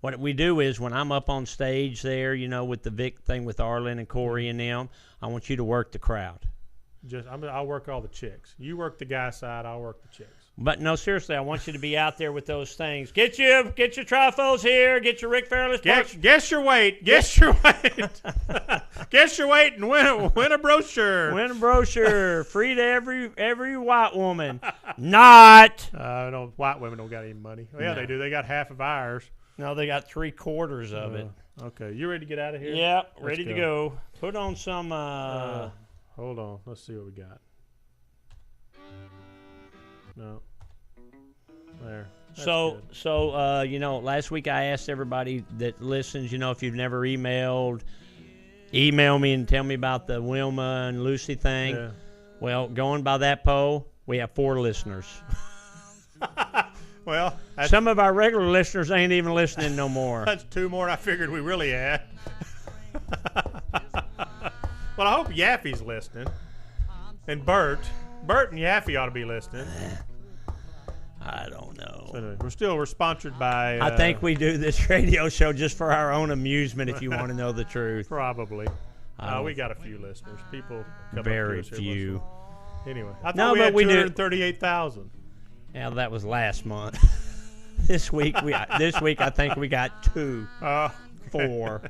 What we do is when I'm up on stage there, with the Vic thing with Arlen and Corey and them, I want you to work the crowd. I'll work all the chicks. You work the guy side, I'll work the chicks. But no, seriously, I want you to be out there with those things. Get your trifolds here. Get your Rick Fairless. Guess your weight. Guess your weight. Guess your weight and win a brochure. Win a brochure. Free to every white woman. Not. No, white women don't got any money. Oh, yeah, no. They do. They got half of ours. No, they got 3/4 of it. Okay, you ready to get out of here? Yeah, ready to go. Put on some. Hold on. Let's see what we got. No. There. That's good. Last week I asked everybody that listens, if you've never emailed, email me and tell me about the Wilma and Lucy thing. Yeah. Well, going by that poll, we have 4 listeners. Well, some of our regular listeners ain't even listening no more. That's 2 more I figured we really had. Well, I hope Yaffe's listening. And Bert and Yaffe ought to be listening. I don't know. So anyway, we're sponsored by. I think we do this radio show just for our own amusement. If you want to know the truth, probably. We got a few listeners. People come very up to us few. Anyway, I thought we had 238,000. Yeah, that was last month. This week I think we got 2, 4,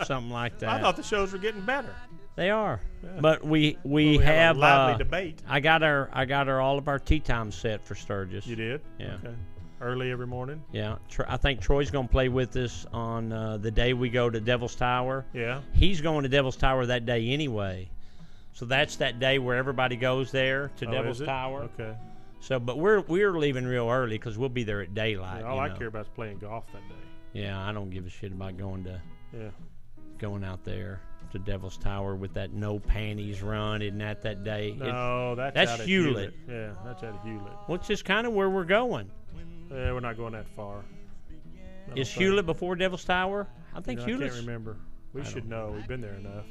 something like that. I thought the shows were getting better. They are, yeah. But we have a lively debate. I got all of our tea time set for Sturgis. You did? Yeah. Okay. Early every morning. Yeah. I think Troy's gonna play with us on the day we go to Devil's Tower. Yeah. He's going to Devil's Tower that day anyway, so that's that day where everybody goes there to Devil's Tower. Okay. So, but we're leaving real early because we'll be there at daylight. Yeah, all I care about is playing golf that day. Yeah, I don't give a shit about going out there to Devil's Tower with that no panties run. Isn't that day? No, that's out of Hewlett. Yeah, that's out of Hewlett. Which is kind of where we're going. Yeah, we're not going that far. Is Hewlett before Devil's Tower? I think Hewlett. I can't remember. We should know. We've been there enough.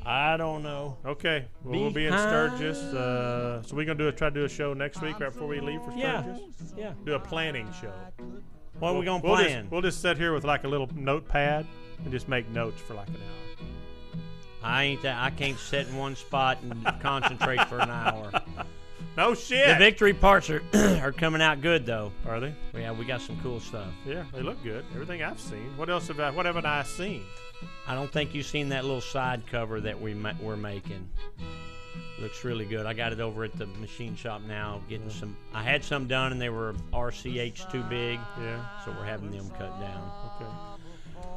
I don't know. Okay. Well, we'll be in Sturgis. So we're going to try to do a show next week right before we leave for Sturgis? Yeah. Do a planning show. What are we going to plan? We'll just sit here with like a little notepad and just make notes for like an hour. I can't sit in one spot and concentrate for an hour. No shit. The victory parts are coming out good, though. Are they? Yeah, we got some cool stuff. Yeah, they look good. Everything I've seen. What haven't I seen? I don't think you've seen that little side cover that we're making. Looks really good. I got it over at the machine shop now. Getting some. I had some done and they were RCH too big. Yeah. So we're having them cut down. Okay.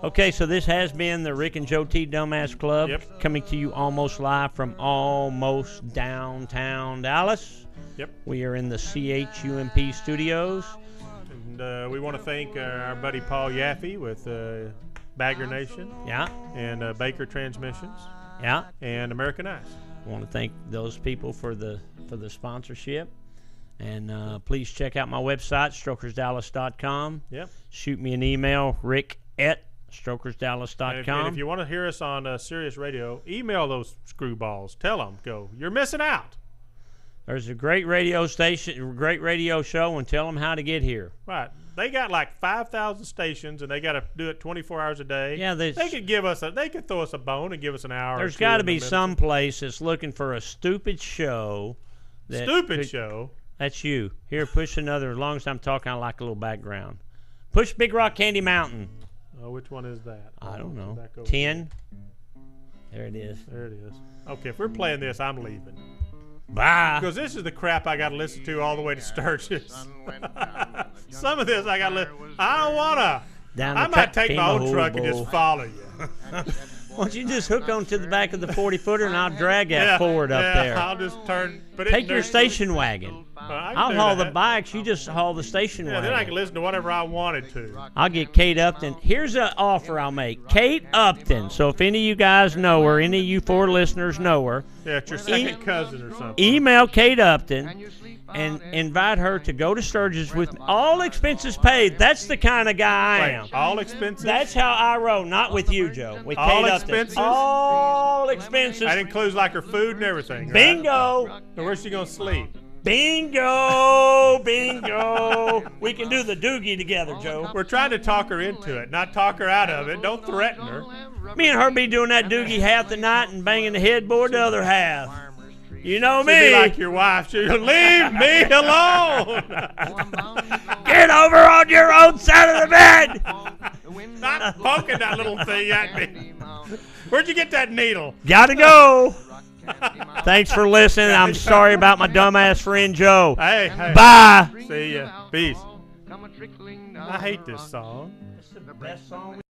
Okay, so this has been the Rick and JoeT Dumbass Club. Yep. Coming to you almost live from almost downtown Dallas. Yep. We are in the CHUMP studios. And we want to thank our buddy Paul Yaffe with Bagger Nation. Yeah. And Baker Transmissions. Yeah. And American Ice. I want to thank those people for the sponsorship. And please check out my website, strokersdallas.com. Yep. Shoot me an email, rick@strokersdallas.com. And if you want to hear us on Sirius Radio, email those screwballs. Tell them, you're missing out. There's a great radio station, great radio show, and tell them how to get here. Right. They got like 5,000 stations, and they got to do it 24 hours a day. Yeah, they could they could throw us a bone and give us an hour. There's got to be some place that's looking for a stupid show. Show. That's you. Here, push another. As long as I'm talking, I like a little background. Push Big Rock Candy Mountain. Oh, which one is that? I don't know. 10. There it is. There it is. Okay, if we're playing this, I'm leaving. Bye. Because this is the crap I got to listen to all the way to Sturgis. Some of this I got to listen. I don't want to. I might take my own truck and just follow you. Why don't you just hook onto the back of the 40-footer and I'll drag that forward up there. I'll just turn. Take your station wagon. I'll haul the bikes. You just haul the station wagon. Then I can listen to whatever I wanted to. I'll get Kate Upton. Here's an offer I'll make. Kate Upton. So if any of you guys know her, any of you 4 listeners know her. Yeah, it's your second cousin or something. Email Kate Upton and invite her to go to Sturgis with me. All expenses paid. That's the kind of guy I am. All expenses? That's how I roll. Not with you, Joe. With all Kate expenses? Upton. All expenses. That includes like her food and everything. Bingo. Right? So where's she gonna sleep? Bingo! Bingo! We can do the Dougie together, Joe. We're trying to talk her into it, not talk her out of it. Don't threaten her. Me and her be doing that Dougie half the night and banging the headboard the other half. You know She'll me. Be like your wife. She'll leave me alone. Get over on your own side of the bed. Stop poking that little thing at me. Where'd you get that needle? Gotta go. Thanks for listening. I'm sorry about my dumbass friend Joe. Hey. Bye. See ya. Peace. I hate this song. It's the best song.